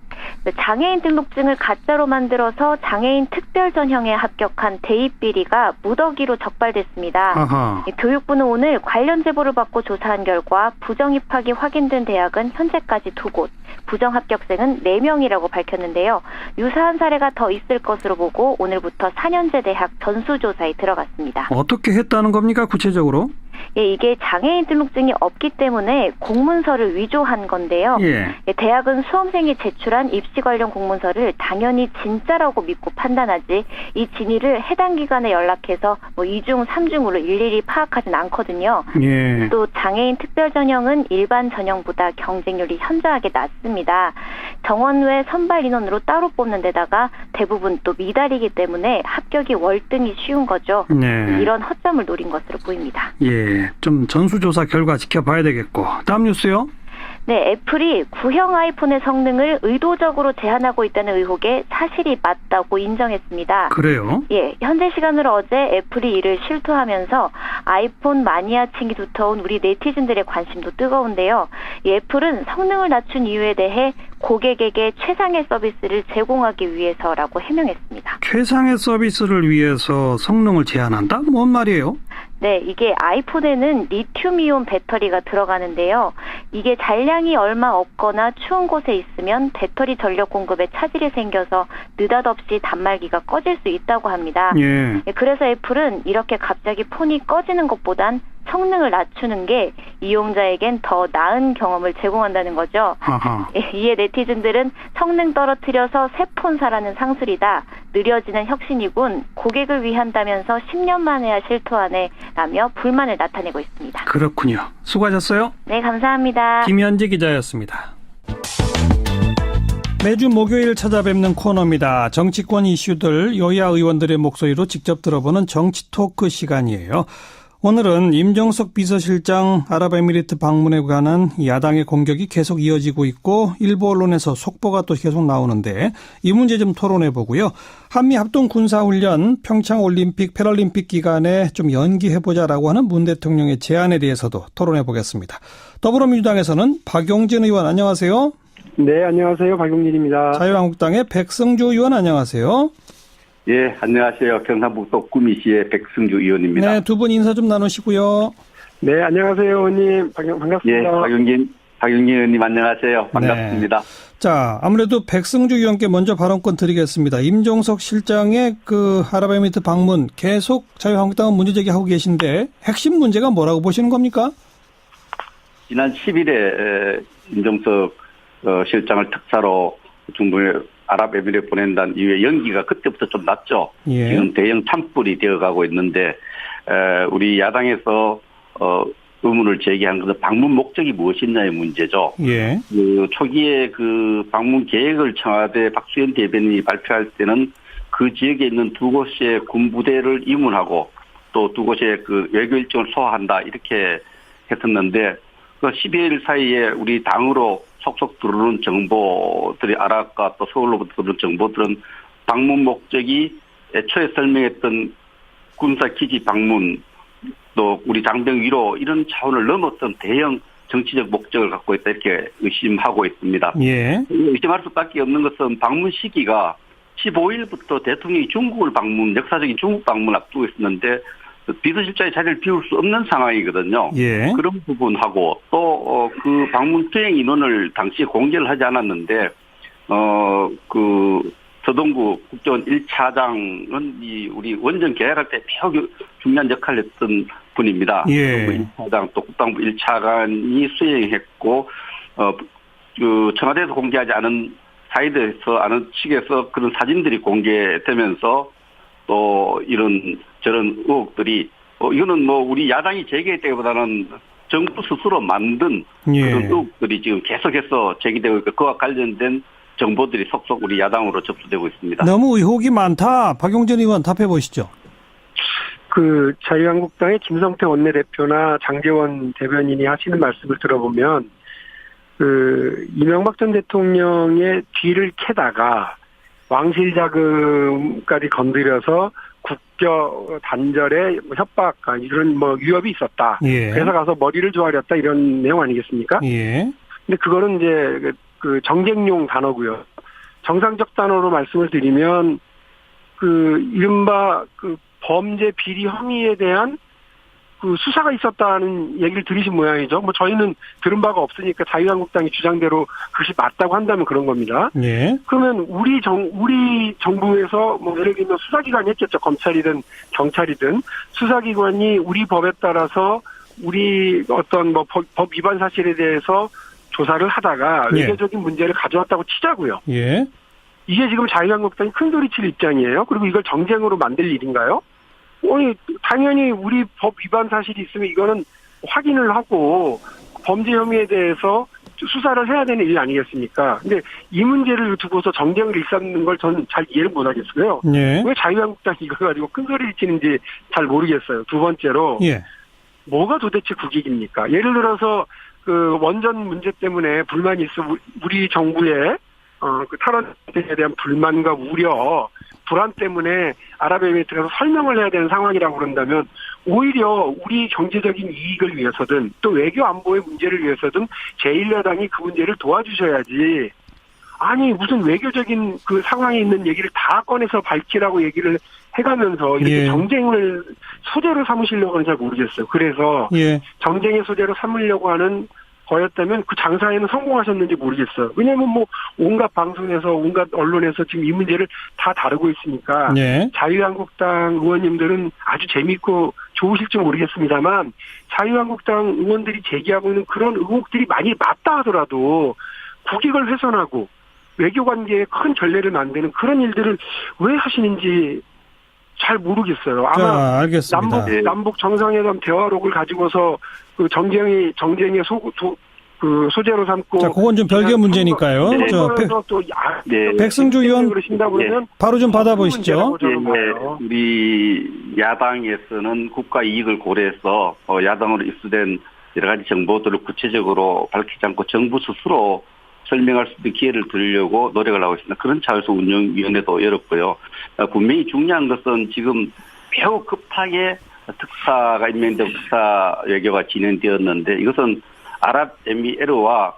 장애인 등록증을 가짜로 만들어서 장애인 특별 전형에 합격한 대입 비리가 무더기로 적발됐습니다. 아하. 교육부는 오늘 관련 제보를 받고 조사한 결과 부정 입학이 확인된 대학은 현재까지 2곳, 부정 합격생은 4명이라고 밝혔는데요. 유사한 사례가 더 있을 것으로 보고 오늘부터 4년제 대학 전수조사에 들어갔습니다. 어떻게 했다는 겁니까 구체적으로? 예, 이게 장애인 등록증이 없기 때문에 공문서를 위조한 건데요. 예. 대학은 수험생이 제출한 입시 관련 공문서를 당연히 진짜라고 믿고 판단하지 이 진위를 해당 기관에 연락해서 2중, 3중으로 일일이 파악하진 않거든요. 예. 또 장애인 특별 전형은 일반 전형보다 경쟁률이 현저하게 낮습니다. 정원 외 선발 인원으로 따로 뽑는 데다가 대부분 또 미달이기 때문에 합격이 월등히 쉬운 거죠. 네. 이런 허점을 노린 것으로 보입니다. 예, 좀 전수조사 결과 지켜봐야 되겠고. 다음 뉴스요? 네, 애플이 구형 아이폰의 성능을 의도적으로 제한하고 있다는 의혹에 사실이 맞다고 인정했습니다. 그래요? 예, 현재 시간으로 어제 애플이 이를 실토하면서 아이폰 마니아층이 두터운 우리 네티즌들의 관심도 뜨거운데요. 이 애플은 성능을 낮춘 이유에 대해 고객에게 최상의 서비스를 제공하기 위해서라고 해명했습니다. 최상의 서비스를 위해서 성능을 제한한다? 뭔 말이에요? 네, 이게 아이폰에는 리튬이온 배터리가 들어가는데요. 이게 잔량이 얼마 없거나 추운 곳에 있으면 배터리 전력 공급에 차질이 생겨서 느닷없이 단말기가 꺼질 수 있다고 합니다. 예. 그래서 애플은 이렇게 갑자기 폰이 꺼지는 것보단 성능을 낮추는 게 이용자에겐 더 나은 경험을 제공한다는 거죠. 아하. 이에 네티즌들은 성능 떨어뜨려서 새 폰 사라는 상술이다. 느려지는 혁신이군. 고객을 위한다면서 10년 만에야 실토하네. 라며 불만을 나타내고 있습니다. 그렇군요. 수고하셨어요. 네, 감사합니다. 김현지 기자였습니다. 매주 목요일 찾아뵙는 코너입니다. 정치권 이슈들 여야 의원들의 목소리로 직접 들어보는 정치 토크 시간이에요. 오늘은 임종석 비서실장 아랍에미리트 방문에 관한 야당의 공격이 계속 이어지고 있고 일부 언론에서 속보가 또 계속 나오는데 이 문제 좀 토론해 보고요. 한미 합동 군사훈련 평창 올림픽 패럴림픽 기간에 좀 연기해보자라고 하는 문 대통령의 제안에 대해서도 토론해 보겠습니다. 더불어민주당에서는 박용진 의원 안녕하세요. 네, 안녕하세요. 박용진입니다. 자유한국당의 백승주 의원 안녕하세요. 예, 안녕하세요. 경상북도 구미시의 백승주 의원입니다. 네, 두 분 인사 좀 나누시고요. 네, 안녕하세요, 의원님. 반갑습니다. 예, 박용진 의원님 안녕하세요. 반갑습니다. 네. 자, 아무래도 백승주 의원께 먼저 발언권 드리겠습니다. 임종석 실장의 그 아랍에미리트 방문 계속 자유한국당은 문제 제기하고 계신데 핵심 문제가 뭐라고 보시는 겁니까? 지난 10일에 임종석 실장을 특사로 중동에 아랍에미리트 보낸다는 이후에 연기가 그때부터 좀 났죠. 예. 지금 대형 산불이 되어가고 있는데 우리 야당에서 의문을 제기한 것은 방문 목적이 무엇이냐의 문제죠. 예. 그 초기에 그 방문 계획을 청와대 박수현 대변인이 발표할 때는 그 지역에 있는 두 곳의 군부대를 입문하고 또 두 곳의 그 외교 일정을 소화한다 이렇게 했었는데 그 12일 사이에 우리 당으로 속속 들어오는 정보들이 아랍과 또 서울로부터 들어오는 정보들은 방문 목적이 애초에 설명했던 군사기지 방문 또 우리 장병 위로 이런 차원을 넘었던 대형 정치적 목적을 갖고 있다 이렇게 의심하고 있습니다. 예. 의심할 수밖에 없는 것은 방문 시기가 15일부터 대통령이 중국을 방문, 역사적인 중국 방문 앞두고 있었는데 비서실장의 자리를 비울 수 없는 상황이거든요. 예. 그런 부분하고 또 그 방문 수행 인원을 당시에 공개를 하지 않았는데 그 서동구 국정원 1차장은 이 우리 원전 계약할 때 매우 중요한 역할을 했던 분입니다. 예. 국방부 1차장 또 국방부 1차관이 수행했고 그 청와대에서 공개하지 않은 사이드에서 아는 측에서 그런 사진들이 공개되면서 또 이런 저런 의혹들이 이거는 뭐 우리 야당이 제기했다기보다는 정부 스스로 만든 예. 그런 의혹들이 지금 계속해서 제기되고 있고 그와 관련된 정보들이 속속 우리 야당으로 접수되고 있습니다. 너무 의혹이 많다. 박용진 의원 답해 보시죠. 그 자유한국당의 김성태 원내대표나 장제원 대변인이 하시는 말씀을 들어보면 그 이명박 전 대통령의 뒤를 캐다가 왕실 자금까지 건드려서 국교 단절에 협박 이런 뭐 위협이 있었다. 예. 그래서 가서 머리를 조아렸다 이런 내용 아니겠습니까? 예. 근데 그거는 이제 그 정쟁용 단어고요. 정상적 단어로 말씀을 드리면 그 이른바 그 범죄 비리 혐의에 대한 그 수사가 있었다는 얘기를 들으신 모양이죠. 뭐 저희는 들은 바가 없으니까 자유한국당이 주장대로 그것이 맞다고 한다면 그런 겁니다. 예. 그러면 우리 정부에서 뭐 예를 들면 수사기관이 했겠죠. 검찰이든 경찰이든 수사기관이 우리 법에 따라서 우리 어떤 뭐 법 위반 사실에 대해서 조사를 하다가 예. 외교적인 문제를 가져왔다고 치자고요. 예. 이게 지금 자유한국당이 큰 소리 칠 입장이에요. 그리고 이걸 정쟁으로 만들 일인가요? 아니, 당연히 우리 법 위반 사실이 있으면 이거는 확인을 하고 범죄 혐의에 대해서 수사를 해야 되는 일 아니겠습니까? 근데 이 문제를 두고서 정쟁을 일삼는 걸 저는 잘 이해를 못 하겠어요. 예. 왜 자유한국당이 이걸 가지고 큰 소리를 치는지 잘 모르겠어요. 두 번째로. 예. 뭐가 도대체 국익입니까? 예를 들어서 그 원전 문제 때문에 불만이 있어 우리 정부의 그 탈원전에 대한 불만과 우려, 불안 때문에 아랍에미리트에서 설명을 해야 되는 상황이라고 그런다면 오히려 우리 경제적인 이익을 위해서든 또 외교 안보의 문제를 위해서든 제1야당이 그 문제를 도와주셔야지. 아니 무슨 외교적인 그 상황에 있는 얘기를 다 꺼내서 밝히라고 얘기를 해가면서 이렇게 예. 정쟁을 소재로 삼으시려고 하는지 잘 모르겠어요. 그래서 예. 정쟁의 소재로 삼으려고 하는 거였다면 그 장사에는 성공하셨는지 모르겠어요. 왜냐하면 뭐 온갖 방송에서 온갖 언론에서 지금 이 문제를 다 다루고 있으니까 예. 자유한국당 의원님들은 아주 재미있고 좋으실지 모르겠습니다만 자유한국당 의원들이 제기하고 있는 그런 의혹들이 많이 맞다 하더라도 국익을 훼손하고 외교관계에 큰 전례를 만드는 그런 일들을 왜 하시는지 잘 모르겠어요. 아마 자, 알겠습니다. 남북 정상회담 대화록을 가지고서 그 정쟁의 소재로 삼고. 자, 그건 좀 별개 문제니까요. 네, 저 또 네. 백승주 의원 그러신다 그러면 바로 좀 받아보시죠. 우리 야당에서는 국가 이익을 고려해서 야당으로 입수된 여러 가지 정보들을 구체적으로 밝히지 않고 정부 스스로 설명할 수 있는 기회를 드리려고 노력을 하고 있습니다. 그런 차원에서 운영위원회도 열었고요. 분명히 중요한 것은 지금 매우 급하게 특사가 임명되고 특사 외교가 진행되었는데 이것은 아랍에미리트와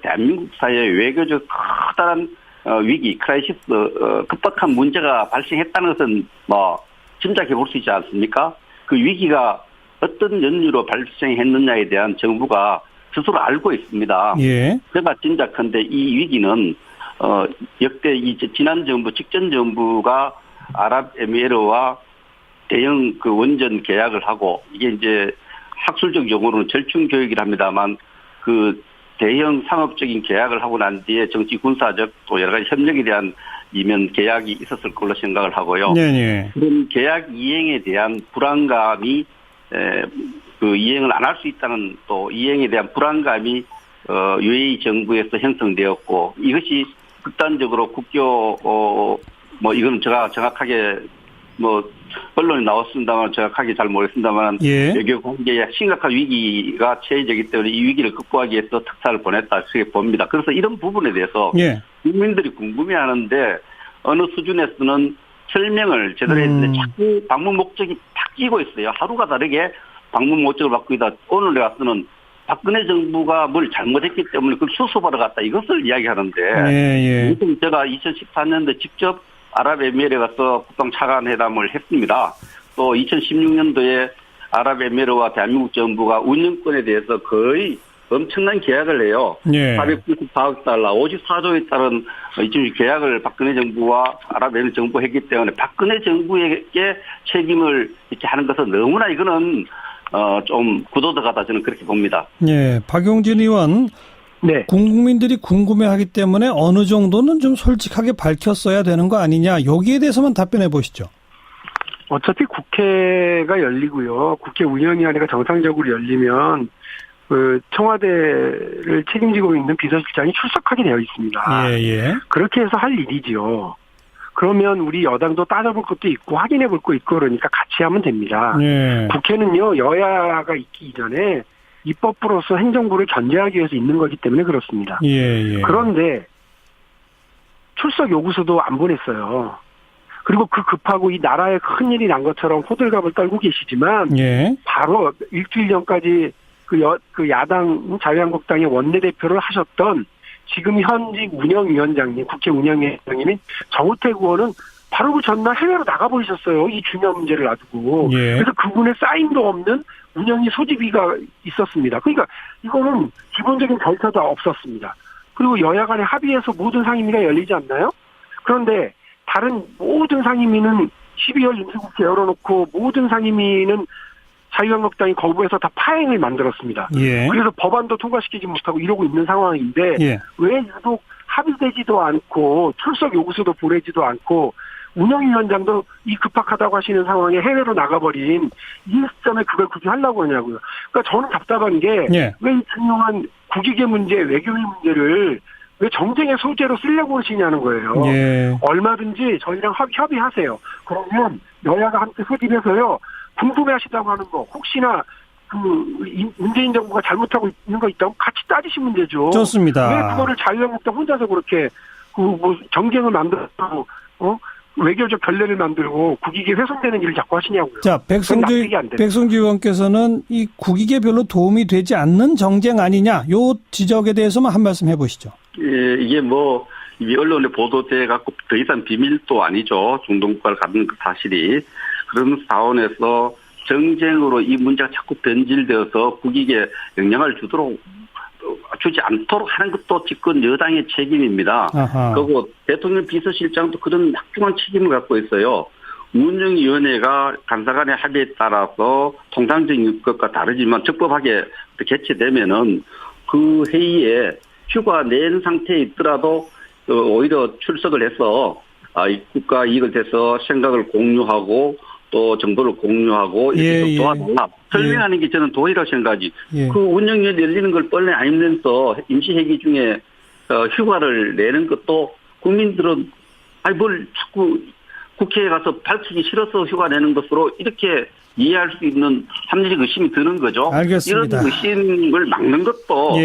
대한민국 사이의 외교적 커다란 위기, 크라이시스, 급박한 문제가 발생했다는 것은 뭐 짐작해 볼 수 있지 않습니까? 그 위기가 어떤 연유로 발생했느냐에 대한 정부가 스스로 알고 있습니다. 예. 제가 짐작컨대 이 위기는 역대 지난 정부, 직전 정부가 아랍에미리트와 대형 그 원전 계약을 하고 이게 이제 학술적 용어로는 절충 교육이라 합니다만 그 대형 상업적인 계약을 하고 난 뒤에 정치 군사적 또 여러 가지 협력에 대한 이면 계약이 있었을 걸로 생각을 하고요. 네. 그런 계약 이행에 대한 불안감이 그 이행을 안 할 수 있다는 또 이행에 대한 불안감이 UAE 정부에서 형성되었고 이것이 극단적으로 국교 뭐 이거는 제가 정확하게 뭐 언론에 나왔습니다만 정확하게 잘 모르겠습니다만 예. 외교 관계에 심각한 위기가 처해지기 때문에 이 위기를 극복하기 위해서 특사를 보냈다 이렇게 봅니다. 그래서 이런 부분에 대해서 예. 국민들이 궁금해하는데 어느 수준에서는 설명을 제대로 했는데 자꾸 방문 목적이 바뀌고 있어요. 하루가 다르게 방문 목적을 바꾸다 오늘 내가 쓰는 박근혜 정부가 뭘 잘못했기 때문에 그걸 수습하러 갔다 이것을 이야기하는데 예. 제가 2014년도에 직접 아랍에미리트에 가서 국방차관회담을 했습니다. 또 2016년도에 아랍에미리트와 대한민국 정부가 운영권에 대해서 거의 엄청난 계약을 해요. 예. 494억 달러, 54조에 따른 이쯤 계약을 박근혜 정부와 아랍에미리트 정부가 했기 때문에 박근혜 정부에게 책임을 이렇게 하는 것은 너무나 이거는 좀 구도덕하다 저는 그렇게 봅니다. 예. 박용진 의원. 네. 국민들이 궁금해하기 때문에 어느 정도는 좀 솔직하게 밝혔어야 되는 거 아니냐. 여기에 대해서만 답변해 보시죠. 어차피 국회가 열리고요. 국회 운영위원회가 정상적으로 열리면 그 청와대를 책임지고 있는 비서실장이 출석하게 되어 있습니다. 예. 그렇게 해서 할 일이지요. 그러면 우리 여당도 따져볼 것도 있고 확인해 볼 거 있고 그러니까 같이 하면 됩니다. 예. 국회는요. 여야가 있기 이전에 입법부로서 행정부를 견제하기 위해서 있는 거기 때문에 그렇습니다. 예. 그런데 출석 요구서도 안 보냈어요. 그리고 그 급하고 이 나라에 큰일이 난 것처럼 호들갑을 떨고 계시지만 예. 바로 일주일 전까지 그 야당 자유한국당의 원내대표를 하셨던 지금 현직 운영위원장님, 국회 운영위원장님인 정우택 의원은 바로 그 전날 해외로 나가버리셨어요. 이 중요한 문제를 놔두고. 예. 그래서 그분의 사인도 없는 운영위 소집위가 있었습니다. 그러니까 이거는 기본적인 절차도 없었습니다. 그리고 여야 간에 합의해서 모든 상임위가 열리지 않나요? 그런데 다른 모든 상임위는 12월 임시국회 열어놓고 모든 상임위는 자유한국당이 거부해서 다 파행을 만들었습니다. 예. 그래서 법안도 통과시키지 못하고 이러고 있는 상황인데 예. 왜 유독 합의되지도 않고 출석 요구서도 보내지도 않고 운영위원장도 이 급박하다고 하시는 상황에 해외로 나가버린 이 시점에 그걸 굳이 하려고 하냐고요. 그러니까 저는 답답한 게 왜 이 중요한 국익의 문제, 외교의 문제를 왜 정쟁의 소재로 쓰려고 하시냐는 거예요. 예. 얼마든지 저희랑 협의하세요. 그러면 여야가 함께 소집해서요. 궁금해하시다고 하는 거 혹시나 문재인 정부가 잘못하고 있는 거 있다고 같이 따지시면 되죠. 좋습니다. 왜 그거를 자유한국당 혼자서 그렇게 정쟁을 만들고 외교적 결례를 만들고 국익이 훼손되는 일을 자꾸 하시냐고요. 자, 백성주 의원께서는 이 국익에 별로 도움이 되지 않는 정쟁 아니냐, 요 지적에 대해서만 한 말씀 해보시죠. 예, 이게 이미 언론에 보도돼 갖고 더 이상 비밀도 아니죠. 중동국가를 가는 그 사실이. 그런 차원에서 정쟁으로 이 문제가 자꾸 변질되어서 국익에 영향을 주지 않도록 하는 것도 집권 여당의 책임입니다. 아하. 그리고 대통령 비서실장도 그런 막중한 책임을 갖고 있어요. 운영위원회가 간사간의 합의에 따라서 통상적인 것과 다르지만 적법하게 개최되면은 그 회의에 휴가 낸 상태에 있더라도 오히려 출석을 해서 국가 이익을 대해서 생각을 공유하고 또 정보를 공유하고 이렇게 도와달라. 설명하는 게 저는 도의라고 생각하지. 그 운영위원회 열리는 걸 뻔히 알면서 임시회기 중에 휴가를 내는 것도 국민들은 뭘 자꾸 국회에 가서 밝히기 싫어서 휴가 내는 것으로 이렇게 이해할 수 있는 합리적 의심이 드는 거죠. 알겠습니다. 이런 의심을 막는 것도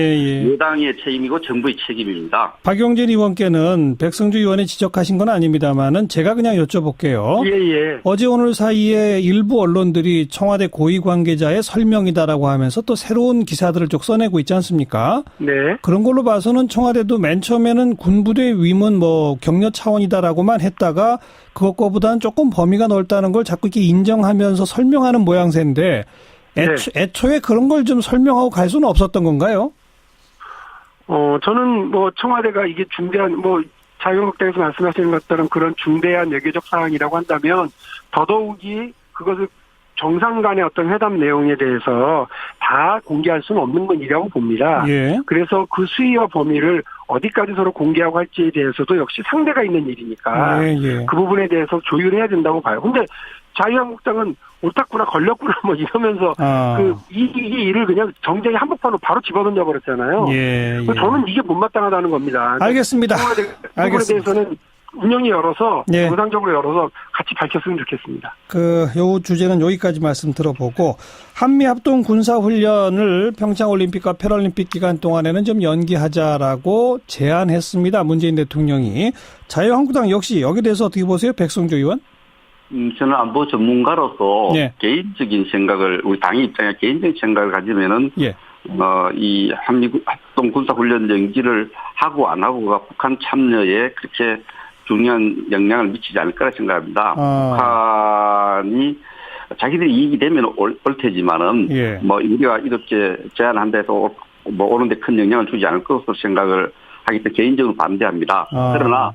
여당의 책임이고 정부의 책임입니다. 박용진 의원께는 백성주 의원이 지적하신 건 아닙니다만은 제가 그냥 여쭤볼게요. 예. 어제 오늘 사이에 일부 언론들이 청와대 고위 관계자의 설명이다라고 하면서 또 새로운 기사들을 쭉 써내고 있지 않습니까? 네. 그런 걸로 봐서는 청와대도 맨 처음에는 군부대 위문 격려 차원이다라고만 했다가 그것보다는 조금 범위가 넓다는 걸 자꾸 이렇게 인정하면서 설명하는 모양새인데 애초에 그런 걸 좀 설명하고 갈 수는 없었던 건가요? 저는 청와대가 이게 중대한 자유한국당에서 말씀하시는 것처럼 그런 중대한 외교적 사항이라고 한다면 더더욱이 그것을 정상 간의 어떤 회담 내용에 대해서 다 공개할 수는 없는 일이라고 봅니다. 예. 그래서 그 수위와 범위를 어디까지 서로 공개하고 할지에 대해서도 역시 상대가 있는 일이니까 그 부분에 대해서 조율해야 된다고 봐요. 근데 자유한국당은 옳았구나 걸렸구나 이러면서 이 일을 그냥 정쟁의 한복판으로 바로 집어던져 버렸잖아요. 저는 이게 못마땅하다는 겁니다. 알겠습니다. 그 부분에 대해서는 운영이 열어서 정상적으로 열어서 같이 밝혔으면 좋겠습니다. 요 주제는 여기까지 말씀 들어보고 한미합동 군사훈련을 평창올림픽과 패럴림픽 기간 동안에는 좀 연기하자라고 제안했습니다. 문재인 대통령이. 자유한국당 역시 여기에 대해서 어떻게 보세요? 백성주 의원? 저는 안보 전문가로서 개인적인 생각을 우리 당의 입장에 개인적인 생각을 가지면은 이 한미합동 군사훈련 연기를 하고 안 하고가 북한 참여에 그렇게 중요한 영향을 미치지 않을 거라 생각합니다. 북한이 자기들이 이익이 되면 올 테지만은 우리가 이렇게 제안한다 해서 오는데 큰 영향을 주지 않을 것으로 생각을 하기 때문에 개인적으로 반대합니다. 그러나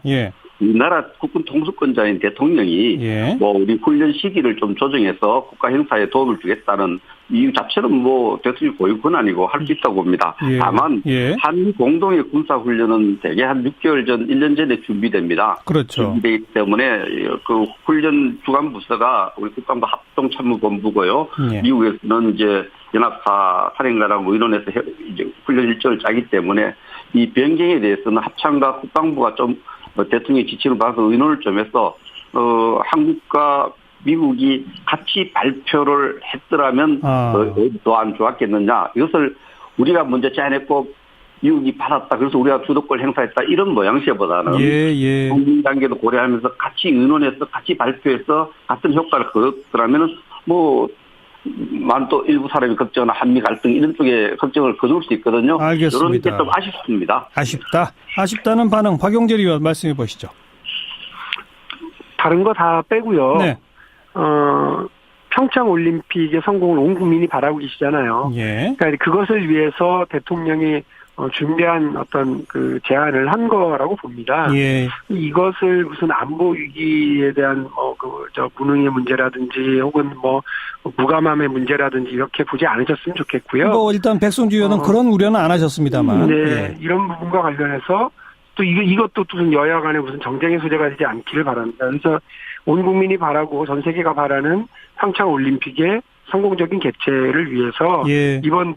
우리나라 국군 통수권자인 대통령이 우리 훈련 시기를 좀 조정해서 국가 행사에 도움을 주겠다는 이유 자체는 대통령 고유 권한이고 할 수 있다고 봅니다. 다만 한미 공동의 군사훈련은 대개 한 6개월 전, 1년 전에 준비됩니다. 그렇죠. 준비되기 때문에 그 훈련 주관 부서가 우리 국방부 합동참모본부고요. 미국에서는 이제 연합사 사령관하고 의논해서 이제 훈련 일정을 짜기 때문에 이 변경에 대해서는 합참과 국방부가 좀 대통령의 지침을 받아서 의논을 좀 해서 한국과 미국이 같이 발표를 했더라면 더 안 좋았겠느냐. 이것을 우리가 먼저 제안했고 미국이 받았다. 그래서 우리가 주도권 행사했다. 이런 모양새보다는 국민 관계도 고려하면서 같이 의논해서 같이 발표해서 같은 효과를 거뒀더라면 또 일부 사람이 걱정하는 한미 갈등 이런 쪽에 걱정을 거둘 수 있거든요. 알겠습니다. 이런 게 좀 아쉽습니다. 아쉽다는 반응 박용진 의원 말씀해 보시죠. 다른 거 다 빼고요. 평창 올림픽의 성공을 온 국민이 바라고 계시잖아요. 그러니까 그것을 위해서 대통령이 준비한 어떤 그 제안을 한 거라고 봅니다. 이것을 무슨 안보 위기에 대한 무능의 문제라든지 혹은 무감함의 문제라든지 이렇게 보지 않으셨으면 좋겠고요. 일단 백성주 의원은 그런 우려는 안 하셨습니다만. 이런 부분과 관련해서 또 이것도 무슨 여야 간에 무슨 정쟁의 소재가 되지 않기를 바랍니다. 그래서 온 국민이 바라고 전 세계가 바라는 평창 올림픽의 성공적인 개최를 위해서 이번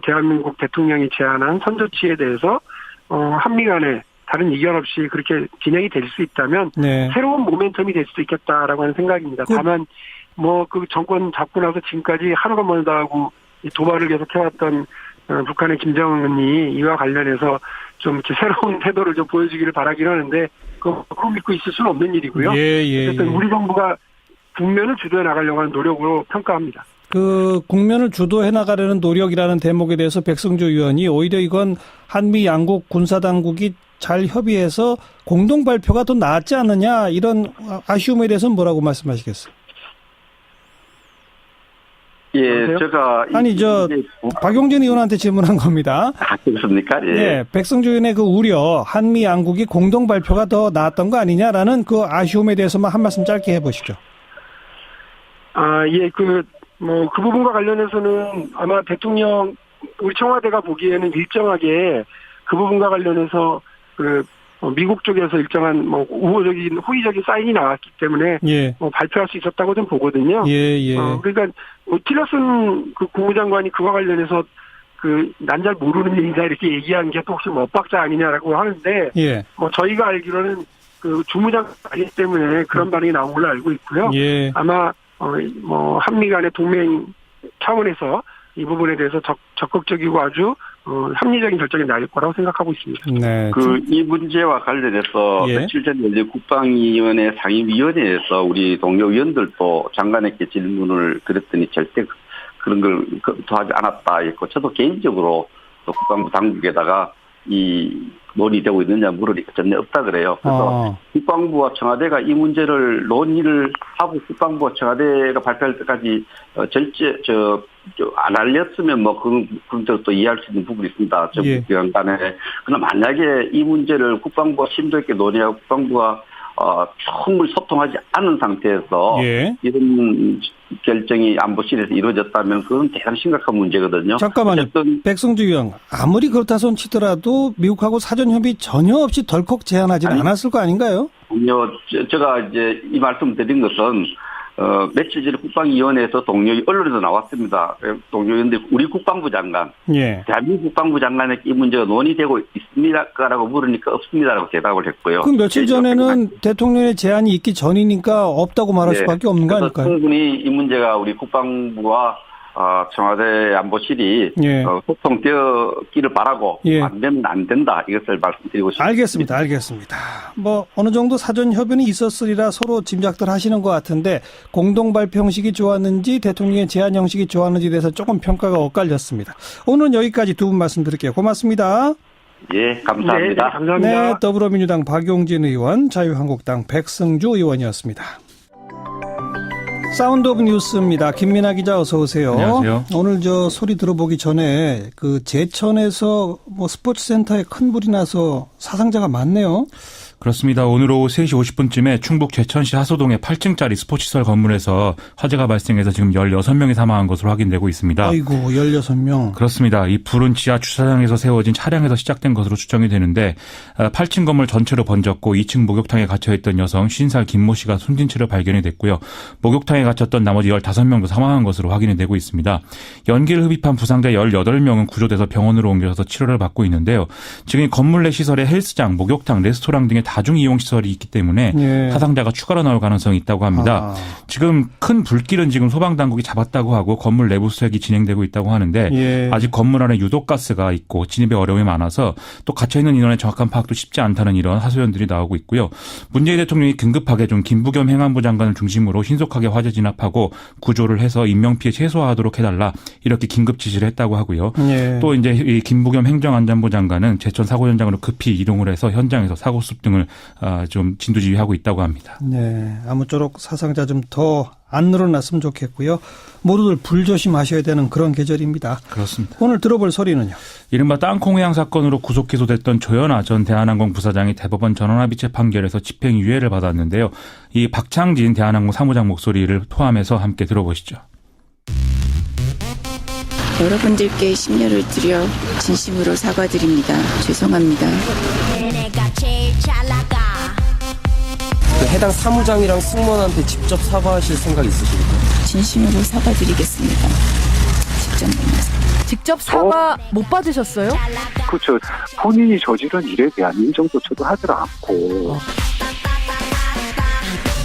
대한민국 대통령이 제안한 선조치에 대해서 한미 간에 다른 이견 없이 그렇게 진행이 될 수 있다면 새로운 모멘텀이 될 수도 있겠다라고 하는 생각입니다. 다만 그 정권 잡고 나서 지금까지 하루가 멀다 하고 이 도발을 계속 해왔던 북한의 김정은이 이와 관련해서 좀 이렇게 새로운 태도를 좀 보여주기를 바라긴 하는데 그거 믿고 있을 수는 없는 일이고요. 어쨌든 우리 정부가 국면을 주도해 나가려고 하는 노력으로 평가합니다. 그 국면을 주도해 나가려는 노력이라는 대목에 대해서 백승주 의원이 오히려 이건 한미 양국 군사당국이 잘 협의해서 공동 발표가 더 낫지 않느냐 이런 아쉬움에 대해서는 뭐라고 말씀하시겠어요? 예, 제가 박용진 의원한테 질문한 겁니다. 그렇습니까? 예. 네, 백승주 의원의 그 우려, 한미 양국이 공동 발표가 더 나았던 거 아니냐라는 그 아쉬움에 대해서만 한 말씀 짧게 해보시죠. 예, 그 부분과 관련해서는 아마 대통령, 우리 청와대가 보기에는 일정하게 그 부분과 관련해서 미국 쪽에서 일정한 호의적인 사인이 나왔기 때문에 발표할 수 있었다고 좀 보거든요. 그러니까 틸러슨 그 국무장관이 그와 관련해서 난 잘 모르는 일이다 이렇게 얘기한 게 또 혹시 엇박자 아니냐라고 하는데 저희가 알기로는 그 주무장관이 아니기 때문에 그런 반응이 나온 걸로 알고 있고요. 아마 한미 간의 동맹 차원에서 이 부분에 대해서 적극적이고 아주 합리적인 결정이 나올 거라고 생각하고 있습니다. 네. 이 문제와 관련해서 며칠 전에 이제 국방위원회 상임위원회에서 우리 동료 의원들도 장관에게 질문을 드렸더니 절대 그런 걸 검토하지 않았다 했고 저도 개인적으로 또 국방부 당국에다가 논의되고 있느냐 물으니까 전혀 없다 그래요. 그래서 국방부와 청와대가 이 문제를 논의를 하고 국방부와 청와대가 발표할 때까지 안 알렸으면 그런 또 이해할 수 있는 부분이 있습니다. 정부기관 간에. 그러나 만약에 이 문제를 국방부와 심도 있게 논의하고 국방부와 충분히 소통하지 않은 상태에서 이런 결정이 안보실에서 이루어졌다면 그건 대단히 심각한 문제거든요. 잠깐만요. 백승주 의원, 아무리 그렇다 손 치더라도 미국하고 사전 협의 전혀 없이 덜컥 제안하지는 않았을 거 아닌가요? 아니요. 제가 이제 이 말씀 드린 것은 며칠 전에 국방위원회에서 언론에서 나왔습니다. 동료위원들 우리 국방부 장관, 대한민국 국방부 장관에게 이 문제가 논의되고 있습니다라고 물으니까 없습니다라고 대답을 했고요. 그럼 며칠 전에는 대통령의 제안이 있기 전이니까 없다고 말할 수밖에 없는 거 아닐까요? 충분히 이 문제가 우리 국방부와 청와대 안보실이 소통되기를 바라고 안 되면 안 된다 이것을 말씀드리고 싶습니다. 알겠습니다. 어느 정도 사전 협의는 있었으리라 서로 짐작들 하시는 것 같은데 공동 발표 형식이 좋았는지 대통령의 제안 형식이 좋았는지에 대해서 조금 평가가 엇갈렸습니다. 오늘은 여기까지 두 분 말씀드릴게요. 고맙습니다. 예, 감사합니다. 감사합니다. 네, 더불어민주당 박용진 의원, 자유한국당 백승주 의원이었습니다. 사운드 오브 뉴스입니다. 김민아 기자 어서 오세요. 안녕하세요. 오늘 소리 들어보기 전에 제천에서 스포츠센터에 큰 불이 나서 사상자가 많네요. 그렇습니다. 오늘 오후 3시 50분쯤에 충북 제천시 하소동의 8층짜리 스포츠시설 건물에서 화재가 발생해서 지금 16명이 사망한 것으로 확인되고 있습니다. 아이고, 16명. 그렇습니다. 이 불은 지하 주차장에서 세워진 차량에서 시작된 것으로 추정이 되는데 8층 건물 전체로 번졌고 2층 목욕탕에 갇혀있던 여성 50살 김모 씨가 숨진 채로 발견이 됐고요. 목욕탕에 갇혔던 나머지 15명도 사망한 것으로 확인이 되고 있습니다. 연기를 흡입한 부상자 18명은 구조돼서 병원으로 옮겨져서 치료를 받고 있는데요. 지금 이 건물 내 시설에 헬스장, 목욕탕, 레스토랑 등의 다중 이용 시설이 있기 때문에 사상자가 추가로 나올 가능성이 있다고 합니다. 지금 큰 불길은 지금 소방당국이 잡았다고 하고 건물 내부 수색이 진행되고 있다고 하는데 아직 건물 안에 유독가스가 있고 진입에 어려움이 많아서 또 갇혀있는 인원의 정확한 파악도 쉽지 않다는 이런 하소연들이 나오고 있고요. 문재인 대통령이 긴급하게 좀 김부겸 행안부 장관을 중심으로 신속하게 화재 진압하고 구조를 해서 인명피해 최소화하도록 해달라 이렇게 긴급 지시를 했다고 하고요. 또 이제 이 김부겸 행정안전부 장관은 제천 사고 현장으로 급히 이동을 해서 현장에서 사고 수습 등을 좀 진두지휘하고 있다고 합니다. 네, 아무쪼록 사상자 좀 더 안 늘어났으면 좋겠고요. 모두들 불조심하셔야 되는 그런 계절입니다. 그렇습니다. 오늘 들어볼 소리는요. 이른바 땅콩회항 사건으로 구속 기소됐던 조현아 전 대한항공 부사장이 대법원 전원합의체 판결에서 집행유예를 받았는데요. 이 박창진 대한항공 사무장 목소리를 포함해서 함께 들어보시죠. 여러분들께 심려를 드려 진심으로 사과드립니다. 죄송합니다. 해당 사무장이랑 승무원한테 직접 사과하실 생각 있으십니까? 진심으로 사과드리겠습니다. 직접 만나서. 직접 사과 못 받으셨어요? 그렇죠. 본인이 저지른 일에 대한 인정조차도 하지 않고.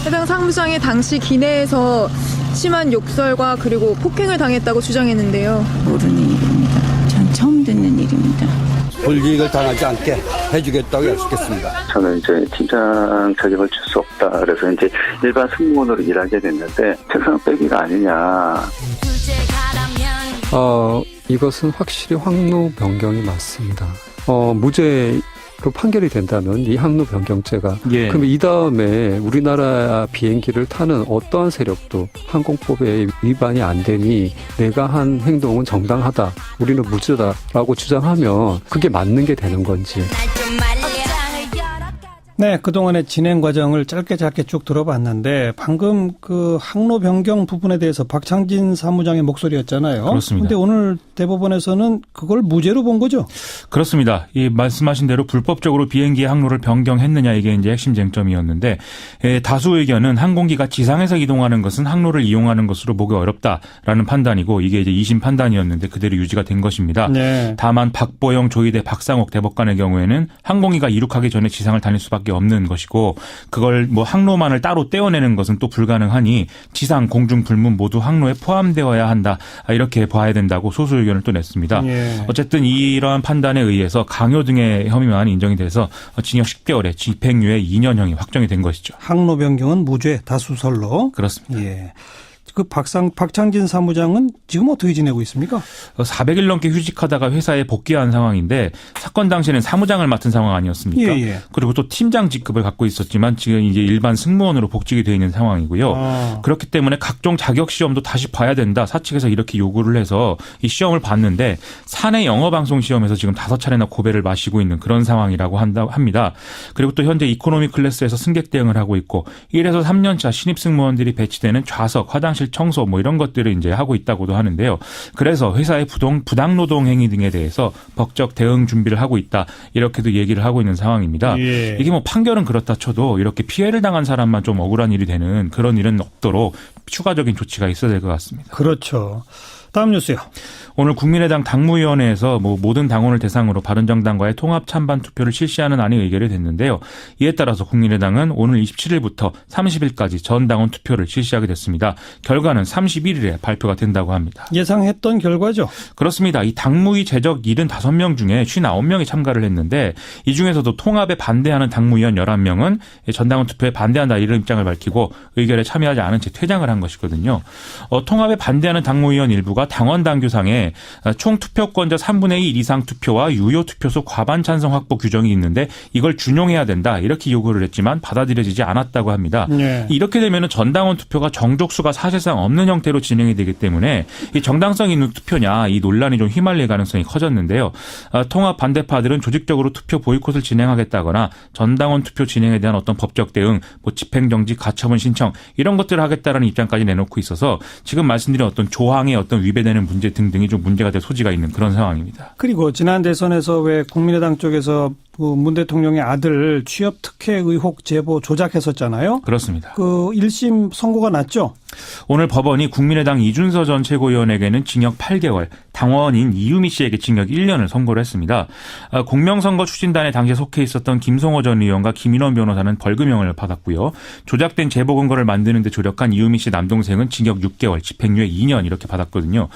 해당 사무장이 당시 기내에서 심한 욕설과 그리고 폭행을 당했다고 주장했는데요. 모르는 일입니다. 전 처음 듣는 일입니다. 불이익을 당하지 않게 해주겠다고 약속했습니다. 저는 이제 팀장 자격을 줄 수 없다. 그래서 이제 일반 승무원으로 일하게 됐는데 책상 빼기가 아니냐. 이것은 확실히 항로 변경이 맞습니다. 무죄로 판결이 된다면 이 항로 변경죄가 그럼 이 다음에 우리나라 비행기를 타는 어떠한 세력도 항공법에 위반이 안 되니 내가 한 행동은 정당하다. 우리는 무죄다라고 주장하면 그게 맞는 게 되는 건지. 네, 그동안의 진행 과정을 짧게 쭉 들어봤는데 방금 그 항로 변경 부분에 대해서 박창진 사무장의 목소리였잖아요. 그렇습니다. 그런데 오늘 대법원에서는 그걸 무죄로 본 거죠? 그렇습니다. 이 말씀하신 대로 불법적으로 비행기의 항로를 변경했느냐 이게 이제 핵심 쟁점이었는데 다수 의견은 항공기가 지상에서 이동하는 것은 항로를 이용하는 것으로 보기 어렵다라는 판단이고 이게 이제 2심 판단이었는데 그대로 유지가 된 것입니다. 네. 다만 박보영 조희대 박상옥 대법관의 경우에는 항공기가 이륙하기 전에 지상을 다닐 수밖에 없는 것이고 그걸 뭐 항로만을 따로 떼어내는 것은 또 불가능하니 지상, 공중, 불문 모두 항로에 포함되어야 한다. 이렇게 봐야 된다고 소수 의견을 또 냈습니다. 예. 어쨌든 이러한 판단에 의해서 강요 등의 혐의만 인정이 돼서 징역 10개월에 집행유예 2년형이 확정이 된 것이죠. 항로 변경은 무죄 다수설로. 그렇습니다. 예. 그 박창진 사무장은 지금 어떻게 지내고 있습니까? 400일 넘게 휴직하다가 회사에 복귀한 상황인데 사건 당시에는 사무장을 맡은 상황 아니었습니까? 예. 그리고 또 팀장 직급을 갖고 있었지만 지금 이제 일반 승무원으로 복직이 되어 있는 상황이고요. 그렇기 때문에 각종 자격 시험도 다시 봐야 된다. 사측에서 이렇게 요구를 해서 이 시험을 봤는데 사내 영어 방송 시험에서 지금 5차례나 고배를 마시고 있는 그런 상황이라고 합니다. 그리고 또 현재 이코노미 클래스에서 승객 대응을 하고 있고 1에서 3년차 신입 승무원들이 배치되는 좌석, 화장실 청소 뭐 이런 것들을 이제 하고 있다고도 하는데요. 그래서 회사의 부당 노동 행위 등에 대해서 법적 대응 준비를 하고 있다. 이렇게도 얘기를 하고 있는 상황입니다. 예. 이게 뭐 판결은 그렇다 쳐도 이렇게 피해를 당한 사람만 좀 억울한 일이 되는 그런 일은 없도록 추가적인 조치가 있어야 될 것 같습니다. 그렇죠. 다음 뉴스요. 오늘 국민의당 당무위원회에서 모든 당원을 대상으로 바른정당과의 통합 찬반 투표를 실시하는 안이 의결이 됐는데요. 이에 따라서 국민의당은 오늘 27일부터 30일까지 전 당원 투표를 실시하게 됐습니다. 결과는 31일에 발표가 된다고 합니다. 예상했던 결과죠? 그렇습니다. 이 당무위 제적 75명 중에 59명이 참가를 했는데 이 중에서도 통합에 반대하는 당무위원 11명은 전 당원 투표에 반대한다 이런 입장을 밝히고 의결에 참여하지 않은 채 퇴장을 한 것이거든요. 통합에 반대하는 당무위원 일부가 당원 당규상에 총 투표권자 3분의 1 이상 투표와 유효 투표수 과반 찬성 확보 규정이 있는데 이걸 준용해야 된다 이렇게 요구를 했지만 받아들여지지 않았다고 합니다. 네. 이렇게 되면 전당원 투표가 정족수가 사실상 없는 형태로 진행이 되기 때문에 이 정당성 있는 투표냐 이 논란이 좀 휘말릴 가능성이 커졌는데요. 통합 반대파들은 조직적으로 투표 보이콧을 진행하겠다거나 전당원 투표 진행에 대한 어떤 법적 대응, 집행정지, 가처분 신청 이런 것들을 하겠다라는 입장까지 내놓고 있어서 지금 말씀드린 어떤 조항의 어떤 위배되는 문제 등등이 좀 문제가 될 소지가 있는 그런 상황입니다. 그리고 지난 대선에서 왜 국민의당 쪽에서 문 대통령의 아들 취업 특혜 의혹 제보 조작했었잖아요. 그렇습니다. 그 1심 선고가 났죠? 오늘 법원이 국민의당 이준서 전 최고위원에게는 징역 8개월, 당원인 이유미 씨에게 징역 1년을 선고를 했습니다. 공명선거 추진단에 당시에 속해 있었던 김성호 전 의원과 김인원 변호사는 벌금형을 받았고요. 조작된 제보 근거를 만드는 데 조력한 이유미 씨 남동생은 징역 6개월, 집행유예 2년 이렇게 받았거든요.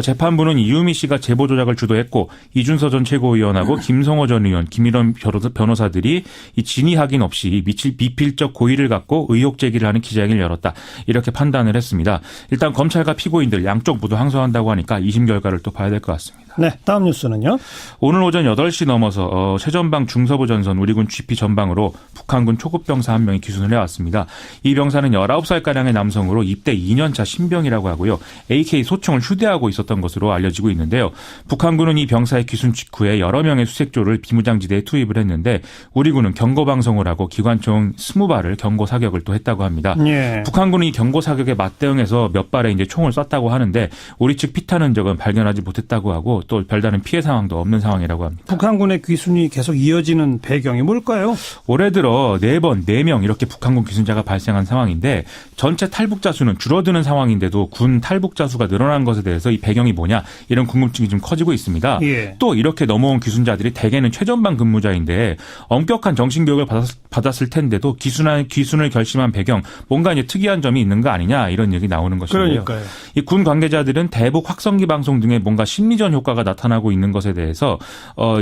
재판부는 이유미 씨가 제보 조작을 주도했고 이준서 전 최고위원하고 김성호 전 의원, 김인원 변호사들이 이 진위 확인 없이 미필적 고의를 갖고 의혹 제기를 하는 기자회견을 열었다. 이렇게 판단을 했습니다. 일단 검찰과 피고인들 양쪽 모두 항소한다고 하니까 2심 결과를 또 봐야 될 것 같습니다. 네, 다음 뉴스는요. 오늘 오전 8시 넘어서 최전방 중서부 전선 우리군 GP 전방으로 북한군 초급 병사 한 명이 기순을 해왔습니다. 이 병사는 19살가량의 남성으로 입대 2년차 신병이라고 하고요. AK 소총을 휴대하고 있었던 것으로 알려지고 있는데요. 북한군은 이 병사의 기순 직후에 여러 명의 수색조를 비무장지대에 투입을 했는데 우리군은 경고방송을 하고 기관총 20발을 경고 사격을 또 했다고 합니다. 예. 북한군은 이 경고 사격에 맞대응해서 몇 발의 이제 총을 쐈다고 하는데 우리 측 피탄 흔적은 발견하지 못했다고 하고 있고 또 별다른 피해 상황도 없는 상황이라고 합니다. 북한군의 귀순이 계속 이어지는 배경이 뭘까요? 올해 들어 4명 이렇게 북한군 귀순자가 발생한 상황인데 전체 탈북자 수는 줄어드는 상황인데도 군 탈북자 수가 늘어난 것에 대해서 이 배경이 뭐냐 이런 궁금증이 좀 커지고 있습니다. 예. 또 이렇게 넘어온 귀순자들이 대개는 최전방 근무자인데 엄격한 정신교육을 받았을 텐데도 귀순을 결심한 배경 뭔가 이제 특이한 점이 있는 거 아니냐 이런 얘기 나오는 것인데요. 그러니까요. 이 군 관계자들은 대북 확성기 방송 등의 뭔가 심리전 효과가 나타나고 있는 것에 대해서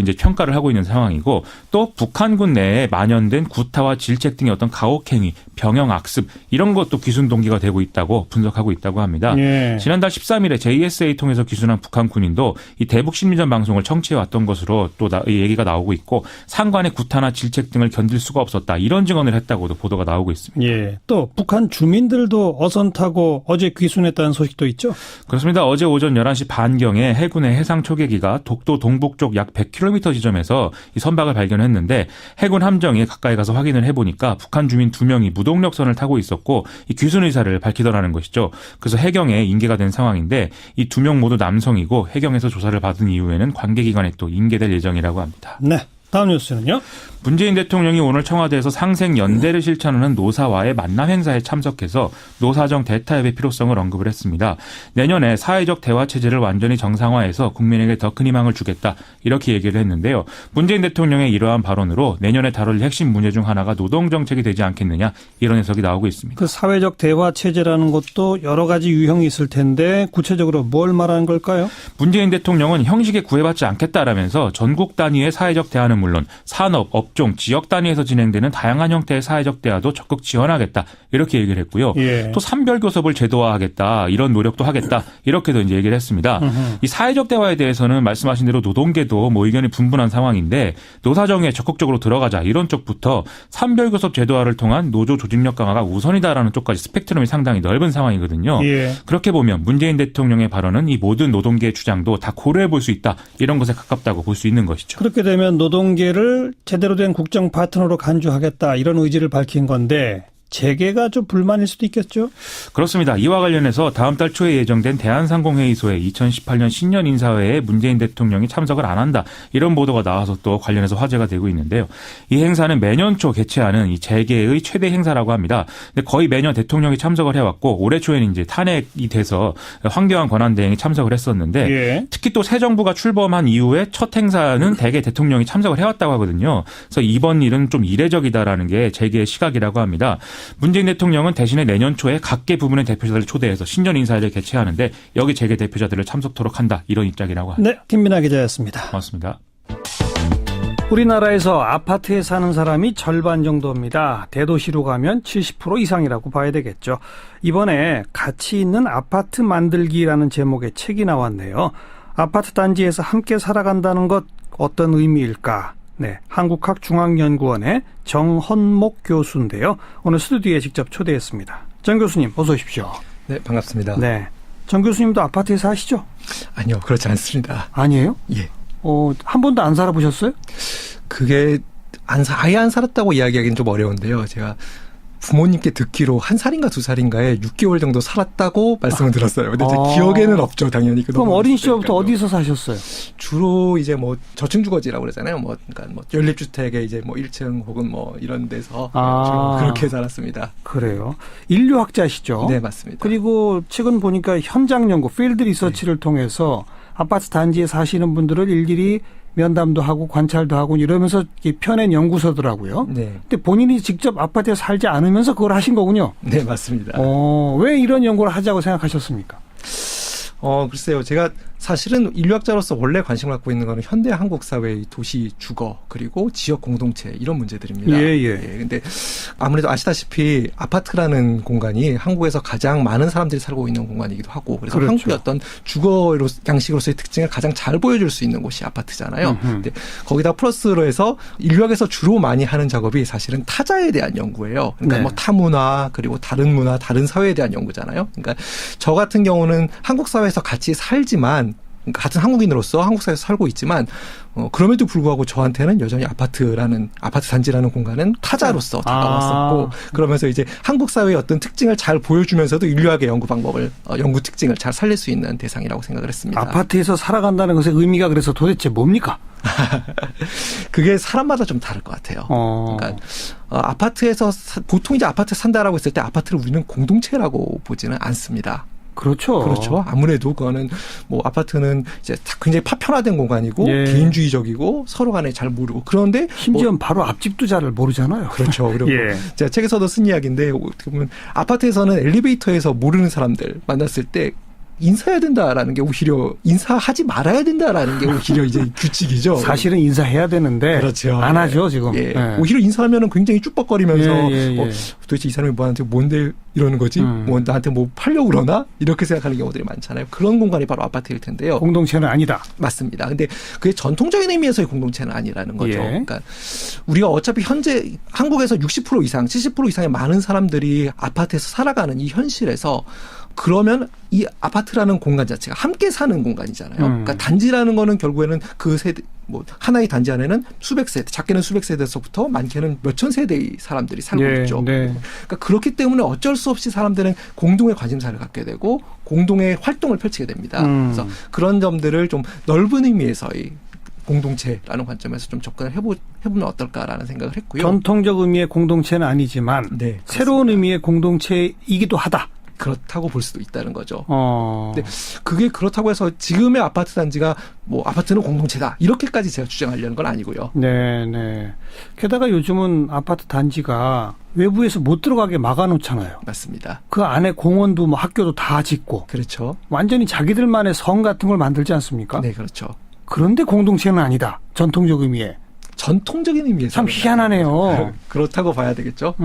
이제 평가를 하고 있는 상황이고 또 북한군 내에 만연된 구타와 질책 등의 어떤 가혹행위, 병영 악습 이런 것도 귀순 동기가 되고 있다고 분석하고 있다고 합니다. 예. 지난달 13일에 JSA 통해서 귀순한 북한 군인도 이 대북 심리전 방송을 청취해 왔던 것으로 또 얘기가 나오고 있고 상관의 구타나 질책 등을 견딜 수가 없었다 이런 증언을 했다고도 보도가 나오고 있습니다. 예. 또 북한 주민들도 어선 타고 어제 귀순했다는 소식도 있죠? 그렇습니다. 어제 오전 11시 반경에 해군의 해상 초계기가 독도 동북쪽 약 100km 지점에서 이 선박을 발견했는데 해군 함정이 가까이 가서 확인을 해보니까 북한 주민 2명이 무동력선을 타고 있었고 이 귀순 의사를 밝히더라는 것이죠. 그래서 해경에 인계가 된 상황인데 이 2명 모두 남성이고 해경에서 조사를 받은 이후에는 관계기관에 또 인계될 예정이라고 합니다. 네. 다음 뉴스는요? 문재인 대통령이 오늘 청와대에서 상생연대를 실천하는 노사와의 만남 행사에 참석해서 노사정 대타협의 필요성을 언급을 했습니다. 내년에 사회적 대화 체제를 완전히 정상화해서 국민에게 더 큰 희망을 주겠다 이렇게 얘기를 했는데요. 문재인 대통령의 이러한 발언으로 내년에 다룰 핵심 문제 중 하나가 노동정책이 되지 않겠느냐 이런 해석이 나오고 있습니다. 그 사회적 대화 체제라는 것도 여러 가지 유형이 있을 텐데 구체적으로 뭘 말하는 걸까요? 문재인 대통령은 형식에 구애받지 않겠다라면서 전국 단위의 사회적 대화는 물론 산업, 업종, 지역 단위에서 진행되는 다양한 형태의 사회적 대화도 적극 지원하겠다 이렇게 얘기를 했고요. 예. 또 산별교섭을 제도화하겠다 이런 노력도 하겠다 이렇게도 이제 얘기를 했습니다. 이 사회적 대화에 대해서는 말씀하신 대로 노동계도 뭐 의견이 분분한 상황인데 노사정에 적극적으로 들어가자 이런 쪽부터 산별교섭 제도화를 통한 노조 조직력 강화가 우선이다라는 쪽까지 스펙트럼이 상당히 넓은 상황이거든요. 예. 그렇게 보면 문재인 대통령의 발언은 이 모든 노동계의 주장도 다 고려해 볼 수 있다 이런 것에 가깝다고 볼 수 있는 것이죠. 그렇게 되면 노동계를 제대로 된 국정 파트너로 간주하겠다 이런 의지를 밝힌 건데 재계가 좀 불만일 수도 있겠죠? 그렇습니다. 이와 관련해서 다음 달 초에 예정된 대한상공회의소에 2018년 신년 인사회에 문재인 대통령이 참석을 안 한다. 이런 보도가 나와서 또 관련해서 화제가 되고 있는데요. 이 행사는 매년 초 개최하는 이 재계의 최대 행사라고 합니다. 근데 거의 매년 대통령이 참석을 해왔고 올해 초에는 이제 탄핵이 돼서 황교안 권한대행이 참석을 했었는데 예. 특히 또 새 정부가 출범한 이후에 첫 행사는 대개 대통령이 참석을 해왔다고 하거든요. 그래서 이번 일은 좀 이례적이다라는 게 재계의 시각이라고 합니다. 문재인 대통령은 대신에 내년 초에 각계 부문의 대표자들을 초대해서 신년 인사회를 개최하는데 여기 재계 대표자들을 참석토록 한다 이런 입장이라고 합니다. 네, 김민아 기자였습니다. 고맙습니다. 우리나라에서 아파트에 사는 사람이 절반 정도입니다. 대도시로 가면 70% 이상이라고 봐야 되겠죠. 이번에 가치 있는 아파트 만들기라는 제목의 책이 나왔네요. 아파트 단지에서 함께 살아간다는 것 어떤 의미일까? 네, 한국학중앙연구원의 정헌목 교수인데요. 오늘 스튜디오에 직접 초대했습니다. 정 교수님 어서 오십시오. 네, 반갑습니다. 네, 정 교수님도 아파트에 사시죠? 아니요, 그렇지 않습니다. 아니에요? 예. 한 번도 안 살아보셨어요? 그게 아예 안 살았다고 이야기하기는 좀 어려운데요. 제가 부모님께 듣기로 1살인가 2살인가에 6개월 정도 살았다고 말씀을 들었어요. 근데 제 기억에는 없죠, 당연히. 그럼 어린 시절부터 어디서 사셨어요? 주로 이제 뭐 저층 주거지라고 그러잖아요. 그러니까 연립주택에 이제 1층 혹은 이런 데서 주로 그렇게 살았습니다. 그래요. 인류학자시죠? 네, 맞습니다. 그리고 최근 보니까 현장 연구, 필드 리서치를 통해서 아파트 단지에 사시는 분들을 일일이 면담도 하고 관찰도 하고 이러면서 펴낸 연구소더라고요. 네. 근데 본인이 직접 아파트에 살지 않으면서 그걸 하신 거군요. 네, 맞습니다. 왜 이런 연구를 하자고 생각하셨습니까? 글쎄요. 제가 사실은 인류학자로서 원래 관심을 갖고 있는 거는 현대 한국 사회의 도시 주거 그리고 지역 공동체 이런 문제들입니다. 근데 아무래도 아시다시피 아파트라는 공간이 한국에서 가장 많은 사람들이 살고 있는 공간이기도 하고 그래서 그렇죠. 한국의 어떤 주거 양식으로서의 특징을 가장 잘 보여줄 수 있는 곳이 아파트잖아요. 근데 거기다 플러스로 해서 인류학에서 주로 많이 하는 작업이 사실은 타자에 대한 연구예요. 그러니까 타문화 그리고 다른 문화, 다른 사회에 대한 연구잖아요. 그러니까 저 같은 경우는 한국 사회에서 같이 살지만 같은 한국인으로서 한국 사회에서 살고 있지만 그럼에도 불구하고 저한테는 여전히 아파트 단지라는 공간은 타자로서 다가왔었고 그러면서 이제 한국 사회의 어떤 특징을 잘 보여주면서도 인류학의 연구 특징을 잘 살릴 수 있는 대상이라고 생각을 했습니다. 아파트에서 살아간다는 것의 의미가 그래서 도대체 뭡니까? 그게 사람마다 좀 다를 것 같아요. 그러니까 아파트에서 보통 이제 아파트 산다라고 했을 때 아파트를 우리는 공동체라고 보지는 않습니다. 그렇죠. 아무래도 그거는 뭐 아파트는 이제 굉장히 파편화된 공간이고 개인주의적이고 서로 간에 잘 모르고 그런데 심지어 바로 앞집도 잘 모르잖아요. 그렇죠. 그리고 제가 책에서도 쓴 이야기인데 어떻게 보면 아파트에서는 엘리베이터에서 모르는 사람들 만났을 때 인사해야 된다라는 게 오히려 인사하지 말아야 된다라는 게 오히려 이제 규칙이죠. 사실은 인사해야 되는데 그렇죠. 안 하죠 지금. 오히려 인사하면은 굉장히 쭉벅거리면서 도대체 이 사람이 뭐한테 뭔데 이러는 거지? 뭐 나한테 뭐 팔려고 그러나? 이렇게 생각하는 경우들이 많잖아요. 그런 공간이 바로 아파트일 텐데요. 공동체는 아니다. 맞습니다. 근데 그게 전통적인 의미에서의 공동체는 아니라는 거죠. 그러니까 우리가 어차피 현재 한국에서 60% 이상, 70% 이상의 많은 사람들이 아파트에서 살아가는 이 현실에서 그러면 이 아파트라는 공간 자체가 함께 사는 공간이잖아요. 그러니까 단지라는 거는 결국에는 그 세대, 뭐 하나의 단지 안에는 수백 세대, 작게는 수백 세대에서부터 많게는 몇천 세대의 사람들이 살고 있죠. 그러니까 그렇기 때문에 어쩔 수 없이 사람들은 공동의 관심사를 갖게 되고 공동의 활동을 펼치게 됩니다. 그래서 그런 점들을 좀 넓은 의미에서의 공동체라는 관점에서 좀 접근을 해보면 어떨까라는 생각을 했고요. 전통적 의미의 공동체는 아니지만 새로운 의미의 공동체이기도 하다. 그렇다고 볼 수도 있다는 거죠. 근데 그게 그렇다고 해서 지금의 아파트 단지가 뭐 아파트는 공동체다 이렇게까지 제가 주장하려는 건 아니고요. 네. 게다가 요즘은 아파트 단지가 외부에서 못 들어가게 막아놓잖아요. 맞습니다. 그 안에 공원도 뭐 학교도 다 짓고. 그렇죠. 완전히 자기들만의 성 같은 걸 만들지 않습니까? 네, 그렇죠. 그런데 공동체는 아니다. 전통적 의미에. 전통적인 의미에서. 참 희한하네요. 그렇다고 봐야 되겠죠.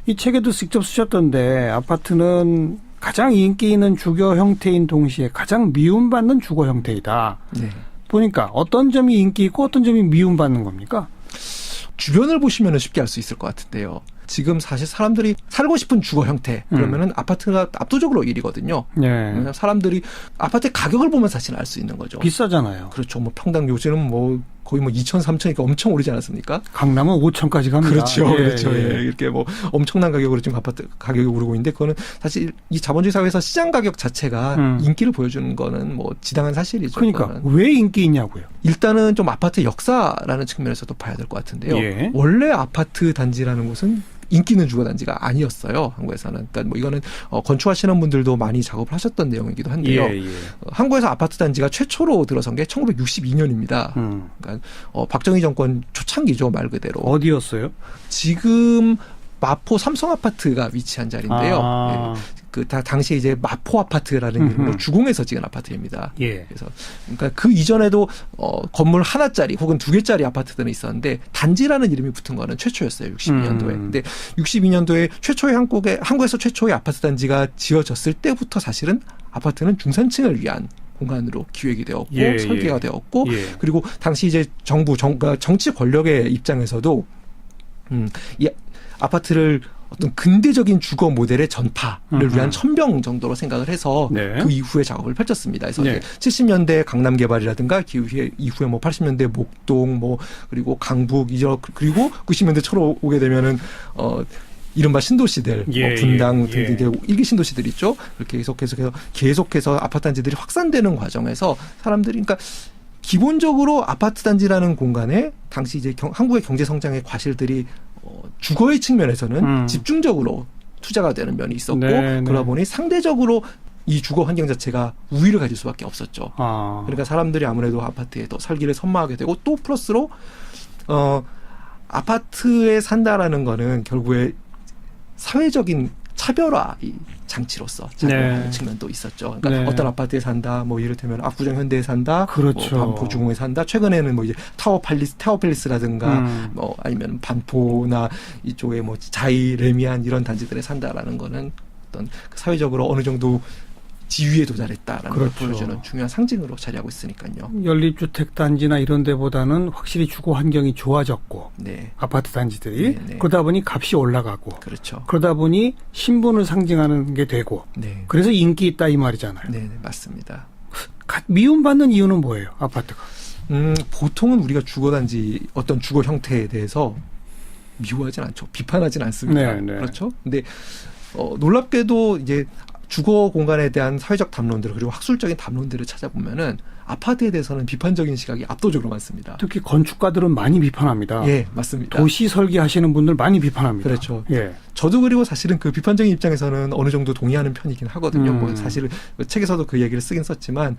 이 책에도 직접 쓰셨던데 아파트는 가장 인기 있는 주거 형태인 동시에 가장 미움받는 주거 형태이다. 보니까 어떤 점이 인기 있고 어떤 점이 미움받는 겁니까? 주변을 보시면 쉽게 알 수 있을 것 같은데요. 지금 사실 사람들이 살고 싶은 주거 형태 그러면은 아파트가 압도적으로 1위거든요. 왜냐하면 사람들이 아파트의 가격을 보면 사실 알 수 있는 거죠. 비싸잖아요. 그렇죠. 뭐 평당 요즘은 뭐 거의 뭐 2천, 3천이니까 엄청 오르지 않았습니까? 강남은 5천까지 갑니다. 그렇죠. 이렇게 뭐 엄청난 가격으로 지금 아파트 가격이 오르고 있는데 그거는 사실 이 자본주의 사회에서 시장 가격 자체가 인기를 보여주는 거는 뭐 지당한 사실이죠. 그러니까 그거는. 왜 인기 있냐고요? 일단은 좀 아파트 역사라는 측면에서도 봐야 될 것 같은데요. 원래 아파트 단지라는 곳은 인기 있는 주거단지가 아니었어요. 한국에서는. 그러니까 뭐 이거는 건축하시는 분들도 많이 작업을 하셨던 내용이기도 한데요. 한국에서 아파트 단지가 최초로 들어선 게 1962년입니다. 그러니까 박정희 정권 초창기죠, 말 그대로. 어디였어요? 지금 마포 삼성 아파트가 위치한 자리인데요. 당시에 이제 마포 아파트라는 이름으로 주공에서 지은 아파트입니다. 그래서 그러니까 그 이전에도 건물 하나짜리 혹은 두 개짜리 아파트들은 있었는데 단지라는 이름이 붙은 거는 최초였어요. 62년도에. 근데 62년도에 한국에서 최초의 아파트 단지가 지어졌을 때부터 사실은 아파트는 중산층을 위한 공간으로 기획이 되었고 설계가 되었고 그리고 당시 이제 정치 권력의 입장에서도 이 아파트를 어떤 근대적인 주거 모델의 전파를 위한 천병 정도로 생각을 해서 그 이후에 작업을 펼쳤습니다. 그래서 70년대 강남 개발이라든가 이후에 뭐 80년대 목동 뭐 그리고 강북 그리고 90년대 초로 오게 되면은 이른바 신도시들, 분당 등등의 일기 신도시들 있죠. 이렇게 계속해서 아파트 단지들이 확산되는 과정에서 사람들이 그러니까 기본적으로 아파트 단지라는 공간에 당시 이제 한국의 경제 성장의 과실들이 주거의 측면에서는 집중적으로 투자가 되는 면이 있었고 그러다 보니 상대적으로 이 주거 환경 자체가 우위를 가질 수밖에 없었죠. 그러니까 사람들이 아무래도 아파트에 더 살기를 선망하게 되고 또 플러스로 아파트에 산다라는 거는 결국에 사회적인 차별화 장치로서 작용하는 측면도 있었죠. 그러니까 어떤 아파트에 산다, 뭐 이를테면 압구정 현대에 산다, 그렇죠. 뭐 반포 주공에 산다. 최근에는 뭐 이제 타워 팰리스라든가 뭐 아니면 반포나 이쪽에 뭐 자이, 레미안 이런 단지들에 산다라는 거는 어떤 사회적으로 어느 정도 지위에 도달했다라는 걸 보여주는 중요한 상징으로 자리하고 있으니까요. 연립주택 단지나 이런 데보다는 확실히 주거 환경이 좋아졌고 아파트 단지들이 그러다 보니 값이 올라가고 그러다 보니 신분을 상징하는 게 되고 그래서 인기 있다 이 말이잖아요. 네, 맞습니다. 미움받는 이유는 뭐예요? 아파트가. 보통은 우리가 주거단지 어떤 주거 형태에 대해서 미워하진 않죠. 비판하진 않습니다. 네, 네. 그렇죠. 근데 놀랍게도 이제 주거 공간에 대한 사회적 담론들 그리고 학술적인 담론들을 찾아보면은 아파트에 대해서는 비판적인 시각이 압도적으로 많습니다. 특히 건축가들은 많이 비판합니다. 예, 맞습니다. 도시 설계하시는 분들 많이 비판합니다. 그렇죠. 예. 저도 그리고 사실은 그 비판적인 입장에서는 어느 정도 동의하는 편이긴 하거든요. 뭐 사실 책에서도 그 얘기를 쓰긴 썼지만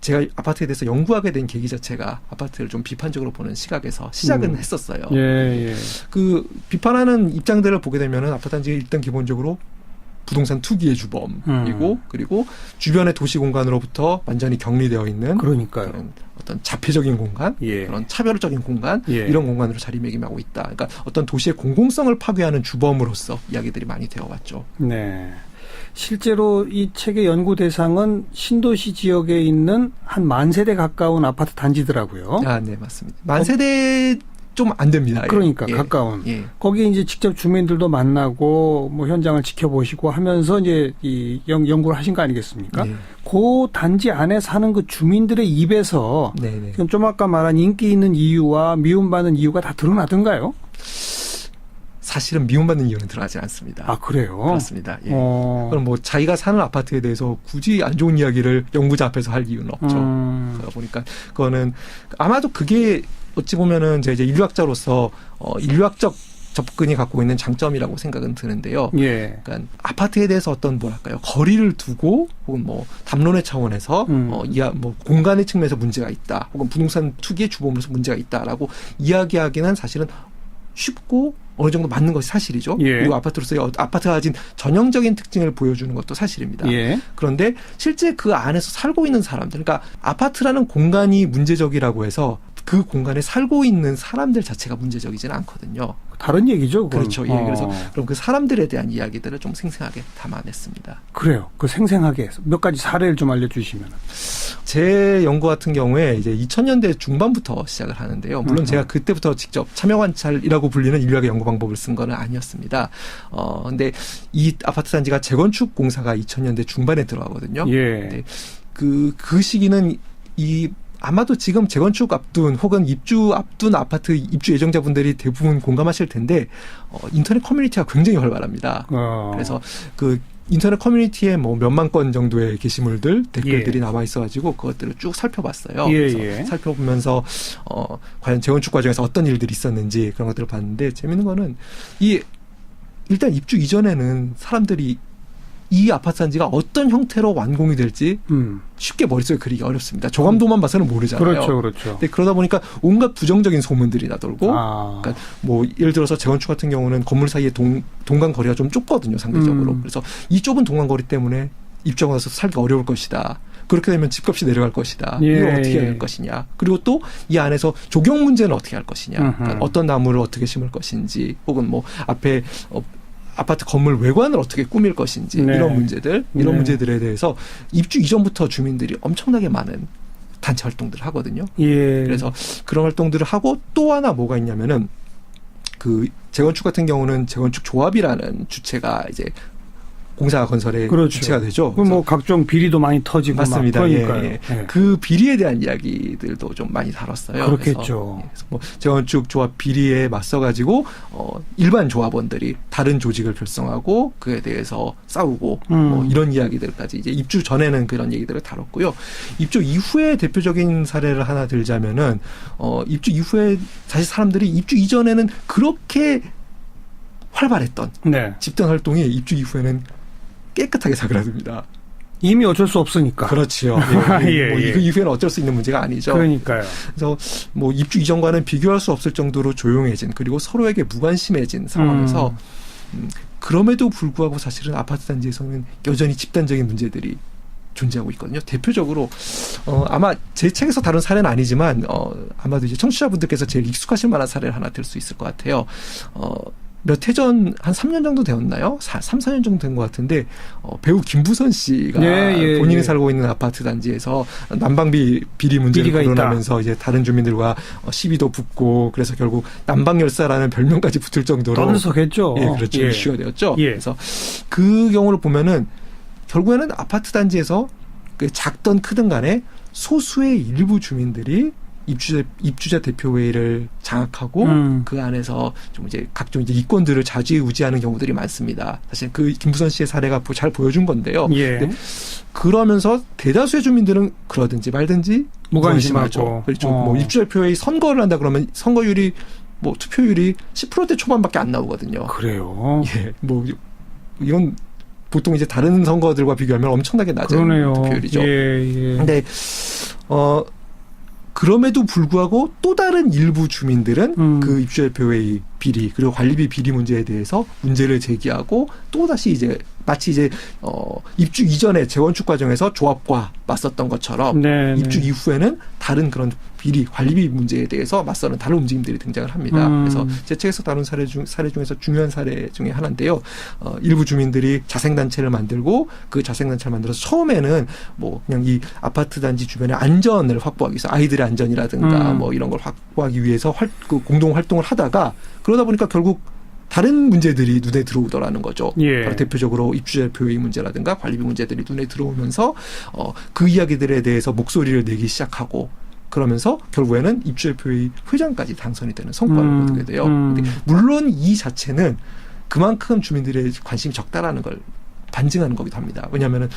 제가 아파트에 대해서 연구하게 된 계기 자체가 아파트를 좀 비판적으로 보는 시각에서 시작은 했었어요. 예, 예. 그 비판하는 입장들을 보게 되면은 아파트 단지가 일단 기본적으로 부동산 투기의 주범이고 그리고 주변의 도시 공간으로부터 완전히 격리되어 있는 그러니까요. 그런 어떤 자폐적인 공간, 예. 그런 차별적인 공간 예. 이런 공간으로 자리매김하고 있다. 그러니까 어떤 도시의 공공성을 파괴하는 주범으로서 이야기들이 많이 되어 왔죠. 네. 실제로 이 책의 연구 대상은 신도시 지역에 있는 한 10,000세대 가까운 아파트 단지더라고요. 아, 네, 맞습니다. 10,000세대 좀 안 됩니다. 그러니까 예. 가까운. 예. 거기에 이제 직접 주민들도 만나고 뭐 현장을 지켜보시고 하면서 이제 이 연구를 하신 거 아니겠습니까? 네. 그 단지 안에 사는 그 주민들의 입에서 좀 아까 말한 인기 있는 이유와 미움받는 이유가 다 드러나던가요? 사실은 미움받는 이유는 드러나지 않습니다. 아, 그래요? 그렇습니다. 예. 그럼 뭐 자기가 사는 아파트에 대해서 굳이 안 좋은 이야기를 연구자 앞에서 할 이유는 없죠. 그러다 보니까 그거는 아마도 그게 어찌 보면은 이제 인류학자로서 인류학적 접근이 갖고 있는 장점이라고 생각은 드는데요. 예. 그러니까 아파트에 대해서 어떤 뭐랄까요 거리를 두고 혹은 뭐 담론의 차원에서 뭐 공간의 측면에서 문제가 있다, 혹은 부동산 투기의 주범으로서 문제가 있다라고 이야기하기는 사실은 쉽고 어느 정도 맞는 것이 사실이죠. 예. 그리고 아파트로서의 아파트가 가진 전형적인 특징을 보여주는 것도 사실입니다. 예. 그런데 실제 그 안에서 살고 있는 사람들, 그러니까 아파트라는 공간이 문제적이라고 해서 그 공간에 살고 있는 사람들 자체가 문제적이지는 않거든요. 다른 얘기죠, 그건. 그렇죠. 예. 그래서 그럼 그 사람들에 대한 이야기들을 좀 생생하게 담아냈습니다. 그래요. 그 생생하게 해서 몇 가지 사례를 좀 알려주시면. 제 연구 같은 경우에 이제 2000년대 중반부터 시작을 하는데요. 물론 제가 그때부터 직접 참여 관찰이라고 불리는 인류학의 연구 방법을 쓴 건 아니었습니다. 근데 이 아파트 단지가 재건축 공사가 2000년대 중반에 들어가거든요. 예. 그 시기는 아마도 지금 재건축 앞둔 혹은 입주 앞둔 아파트 입주 예정자분들이 대부분 공감하실 텐데 인터넷 커뮤니티가 굉장히 활발합니다. 그래서 그 인터넷 커뮤니티에 뭐 몇만 건 정도의 게시물들, 댓글들이 남아 있어가지고 그것들을 쭉 살펴봤어요. 그래서 살펴보면서 과연 재건축 과정에서 어떤 일들이 있었는지 그런 것들을 봤는데 재밌는 거는 일단 입주 이전에는 사람들이 이 아파트 단지가 어떤 형태로 완공이 될지 쉽게 머릿속에 그리기 어렵습니다. 조감도만 봐서는 모르잖아요. 그렇죠, 그렇죠. 근데 그러다 보니까 온갖 부정적인 소문들이 나돌고, 그러니까 뭐 예를 들어서 재건축 같은 경우는 건물 사이에 동간 거리가 좀 좁거든요, 상대적으로. 그래서 이 좁은 동간 거리 때문에 입주하고 나서 살기가 어려울 것이다. 그렇게 되면 집값이 내려갈 것이다. 이걸 어떻게 해야 할 것이냐. 그리고 또 이 안에서 조경 문제는 어떻게 할 것이냐. 그러니까 어떤 나무를 어떻게 심을 것인지, 혹은 뭐 앞에 아파트 건물 외관을 어떻게 꾸밀 것인지 이런 문제들, 이런 문제들에 대해서 입주 이전부터 주민들이 엄청나게 많은 단체 활동들을 하거든요. 그래서 그런 활동들을 하고 또 하나 뭐가 있냐면은 그 재건축 같은 경우는 재건축 조합이라는 주체가 이제 공사 건설의 주체가 되죠. 뭐 각종 비리도 많이 터지고 맞습니다. 그러니까요. 그 비리에 대한 이야기들도 좀 많이 다뤘어요. 그렇겠죠. 그래서 뭐 재건축 조합 비리에 맞서가지고 일반 조합원들이 다른 조직을 결성하고 그에 대해서 싸우고 뭐 이런 이야기들까지 이제 입주 전에는 그런 얘기들을 다뤘고요. 입주 이후에 대표적인 사례를 하나 들자면은 입주 이후에 사실 사람들이 입주 이전에는 그렇게 활발했던 집단 활동이 입주 이후에는 깨끗하게 사그라듭니다. 이미 어쩔 수 없으니까. 그렇죠. 뭐 그 이후에는 어쩔 수 있는 문제가 아니죠. 그러니까요. 그래서 뭐 입주 이전과는 비교할 수 없을 정도로 조용해진, 그리고 서로에게 무관심해진 상황에서 그럼에도 불구하고 사실은 아파트 단지에서는 여전히 집단적인 문제들이 존재하고 있거든요. 대표적으로 아마 제 책에서 다룬 사례는 아니지만 아마도 이제 청취자분들께서 제일 익숙하실 만한 사례를 하나 들 수 있을 것 같아요. 몇 해 전 한 3년 정도 되었나요? 3, 4년 정도 된 것 같은데 배우 김부선 씨가 본인이 살고 있는 아파트 단지에서 난방비 비리 문제를 거론하면서 이제 다른 주민들과 시비도 붙고, 그래서 결국 난방열사라는 별명까지 붙을 정도로 떠들썩했죠. 그렇죠. 이슈가 되었죠. 그래서 그 경우를 보면은 결국에는 아파트 단지에서 작든 크든 간에 소수의 일부 주민들이 입주자 대표회의를 장악하고 그 안에서 좀 이제 각종 이제 이권들을 좌지우지하는 경우들이 많습니다. 사실 그 김부선 씨의 사례가 잘 보여준 건데요. 예. 그러면서 대다수의 주민들은 그러든지 말든지 무관심하죠. 그렇죠. 뭐 입주자 대표회의 선거를 한다 그러면 선거율이 뭐 투표율이 10%대 초반밖에 안 나오거든요. 그래요. 예. 뭐 이건 보통 이제 다른 선거들과 비교하면 엄청나게 낮은 그러네요. 투표율이죠. 예. 근데 그럼에도 불구하고 또 다른 일부 주민들은 그 입주대표회의 비리 그리고 관리비 비리 문제에 대해서 문제를 제기하고 또 다시 이제 마치 이제 입주 이전에 재건축 과정에서 조합과 맞섰던 것처럼 입주 이후에는 다른 그런 비리 관리비 문제에 대해서 맞서는 다른 움직임들이 등장을 합니다. 그래서 제 책에서 다룬 사례 중에서 중요한 사례 중에 하나인데요. 일부 주민들이 자생단체를 만들고 그 자생단체를 만들어서 처음에는 뭐 그냥 이 아파트 단지 주변의 안전을 확보하기 위해서 아이들의 안전이라든가 뭐 이런 걸 확보하기 위해서 그 공동 활동을 하다가 그러다 보니까 결국 다른 문제들이 눈에 들어오더라는 거죠. 예. 바로 대표적으로 입주자표의 문제라든가 관리비 문제들이 눈에 들어오면서 그 이야기들에 대해서 목소리를 내기 시작하고 그러면서 결국에는 입주자표의 회장까지 당선이 되는 성과를 거두게 돼요. 근데 물론 이 자체는 그만큼 주민들의 관심이 적다라는 걸 반증하는 거기도 합니다. 왜냐하면은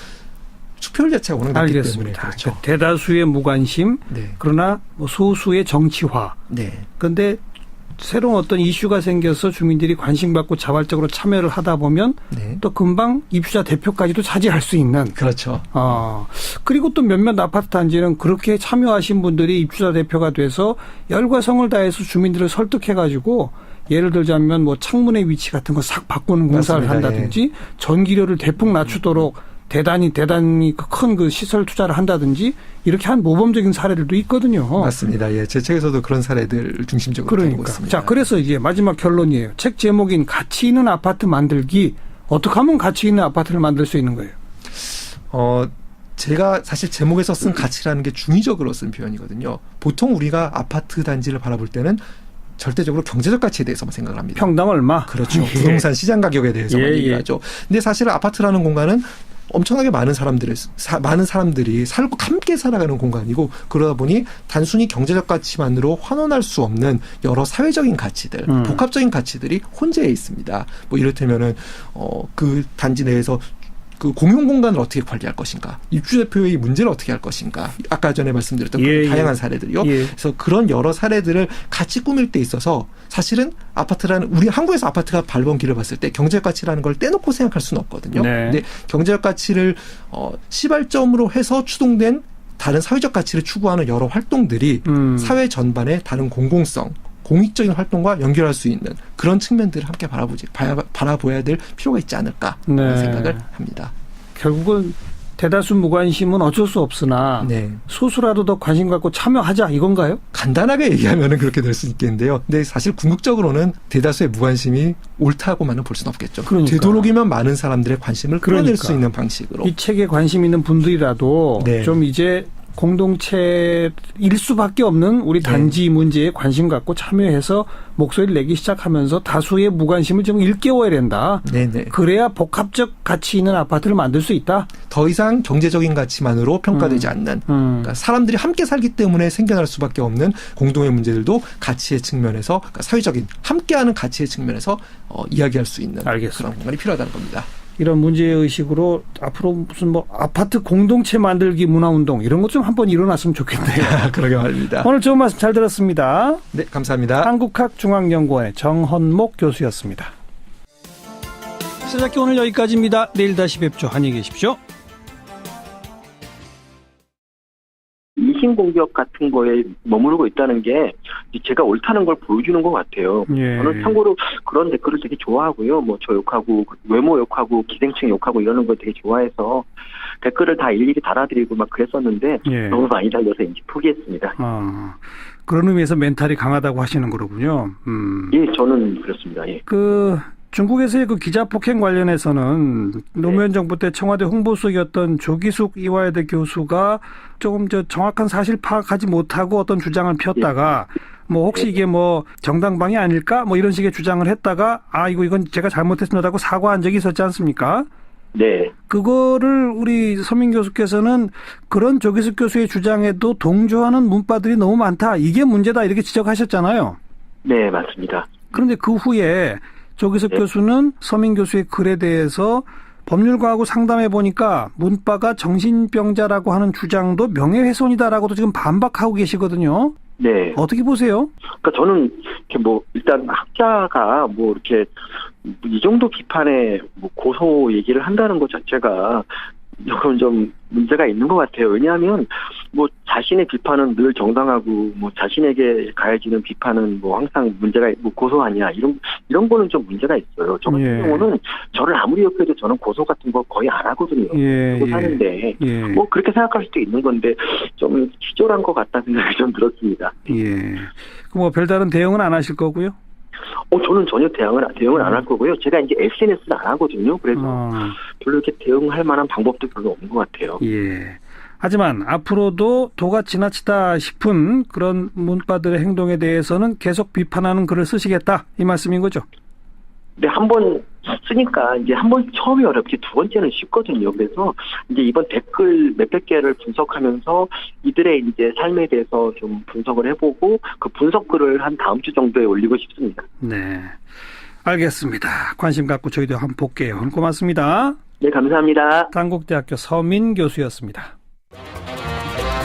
투표율 자체가 워낙 낮기 때문에. 그렇죠. 대다수의 무관심, 그러나 뭐 소수의 정치화. 그런데 새로운 어떤 이슈가 생겨서 주민들이 관심받고 자발적으로 참여를 하다 보면 또 금방 입주자 대표까지도 차지할 수 있는. 그렇죠. 그리고 또 몇몇 아파트 단지는 그렇게 참여하신 분들이 입주자 대표가 돼서 열과 성을 다해서 주민들을 설득해가지고 예를 들자면 뭐 창문의 위치 같은 거 싹 바꾸는 공사를 한다든지 전기료를 대폭 낮추도록 대단히 큰 그 시설 투자를 한다든지 이렇게 한 모범적인 사례들도 있거든요. 맞습니다. 예, 제 책에서도 그런 사례들 중심적으로 다루고 있습니다. 자, 그래서 이제 마지막 결론이에요. 책 제목인 가치 있는 아파트 만들기. 어떻게 하면 가치 있는 아파트를 만들 수 있는 거예요? 제가 사실 제목에서 쓴 가치라는 게 중의적으로 쓴 표현이거든요. 보통 우리가 아파트 단지를 바라볼 때는 절대적으로 경제적 가치에 대해서만 생각을 합니다. 평당 얼마? 그렇죠. 부동산 시장 가격에 대해서만 얘기를 하죠. 근데 사실 아파트라는 공간은 엄청나게 많은 사람들이 살고 함께 살아가는 공간이고 그러다 보니 단순히 경제적 가치만으로 환원할 수 없는 여러 사회적인 가치들, 복합적인 가치들이 혼재해 있습니다. 뭐 이를테면은 그 단지 내에서 그 공용 공간을 어떻게 관리할 것인가, 입주대표의 문제를 어떻게 할 것인가, 아까 전에 말씀드렸던 그 다양한 사례들이요. 그래서 그런 여러 사례들을 같이 꾸밀 때 있어서 사실은 우리 한국에서 아파트가 밟은 길을 봤을 때 경제적 가치라는 걸 떼놓고 생각할 수는 없거든요. 근데 경제적 가치를 시발점으로 해서 추동된 다른 사회적 가치를 추구하는 여러 활동들이 사회 전반의 다른 공공성, 공익적인 활동과 연결할 수 있는 그런 측면들을 함께 바라봐야 될 필요가 있지 않을까 하는 생각을 합니다. 결국은 대다수 무관심은 어쩔 수 없으나 소수라도 더 관심 갖고 참여하자 이건가요? 간단하게 얘기하면 그렇게 될 수 있겠는데요. 근데 사실 궁극적으로는 대다수의 무관심이 옳다고만은 볼 수는 없겠죠. 되도록이면 많은 사람들의 관심을 끌어낼 수 있는 방식으로. 이 책에 관심 있는 분들이라도 좀 이제 공동체일 수밖에 없는 우리 단지 문제에 관심 갖고 참여해서 목소리를 내기 시작하면서 다수의 무관심을 좀 일깨워야 된다. 그래야 복합적 가치 있는 아파트를 만들 수 있다. 더 이상 경제적인 가치만으로 평가되지 않는 그러니까 사람들이 함께 살기 때문에 생겨날 수밖에 없는 공동의 문제들도 가치의 측면에서 그러니까 사회적인 함께하는 가치의 측면에서 이야기할 수 있는 그런 공간이 필요하다는 겁니다. 이런 문제의식으로 앞으로 무슨 뭐 아파트 공동체 만들기 문화운동 이런 것 좀 한번 일어났으면 좋겠네요. 그러게 말입니다. 오늘 좋은 말씀 잘 들었습니다. 네, 감사합니다. 한국학중앙연구원의 정헌목 교수였습니다. 시작기 오늘 여기까지입니다. 내일 다시 뵙죠. 안녕히 계십시오. 이신공격 같은 거에 머무르고 있다는 게 제가 옳다는 걸 보여주는 것 같아요. 저는 참고로 그런 댓글을 되게 좋아하고요. 뭐 저 욕하고 외모 욕하고 기생충 욕하고 이러는 걸 되게 좋아해서 댓글을 다 일일이 달아드리고 막 그랬었는데 너무 많이 달려서 이제 포기했습니다. 그런 의미에서 멘탈이 강하다고 하시는 거로군요. 예, 저는 그렇습니다. 예. 중국에서의 그 기자 폭행 관련해서는 노무현 정부 때 청와대 홍보수석이었던 조기숙 이화여대 교수가 조금 정확한 사실 파악하지 못하고 어떤 주장을 폈다가 뭐 혹시 이게 뭐 정당방위 아닐까 뭐 이런 식의 주장을 했다가 이건 제가 잘못했습니다고 사과한 적이 있었지 않습니까? 네. 그거를 우리 서민 교수께서는 그런 조기숙 교수의 주장에도 동조하는 문파들이 너무 많다. 이게 문제다. 이렇게 지적하셨잖아요. 네, 맞습니다. 그런데 그 후에 조기숙 교수는 서민 교수의 글에 대해서 법률가하고 상담해 보니까 문파가 정신병자라고 하는 주장도 명예훼손이다라고도 지금 반박하고 계시거든요. 네. 어떻게 보세요? 그러니까 저는 이렇게 일단 학자가 이렇게 이 정도 비판에 고소 얘기를 한다는 것 자체가 이건 좀 문제가 있는 것 같아요. 왜냐하면 자신의 비판은 늘 정당하고 자신에게 가해지는 비판은 항상 문제가 고소하냐 이런 거는 좀 문제가 있어요. 저 같은 경우는 저를 아무리 욕해도 저는 고소 같은 거 거의 안 하거든요. 고소하는데 그렇게 생각할 수도 있는 건데 좀 치졸한 것 같다는 생각이 좀 들었습니다. 예. 별다른 대응은 안 하실 거고요? 저는 전혀 대응을 안 할 거고요. 제가 이제 SNS를 안 하거든요. 그래서 별로 이렇게 대응할 만한 방법도 별로 없는 것 같아요. 예. 하지만 앞으로도 도가 지나치다 싶은 그런 문파들의 행동에 대해서는 계속 비판하는 글을 쓰시겠다 이 말씀인 거죠? 네, 한번 쓰니까 이제 한번 처음이 어렵지 두 번째는 쉽거든요. 그래서 이제 이번 댓글 몇백 개를 분석하면서 이들의 이제 삶에 대해서 좀 분석을 해보고 그 분석글을 한 다음 주 정도에 올리고 싶습니다. 네, 알겠습니다. 관심 갖고 저희도 한번 볼게요. 고맙습니다. 네, 감사합니다. 단국대학교 서민 교수였습니다.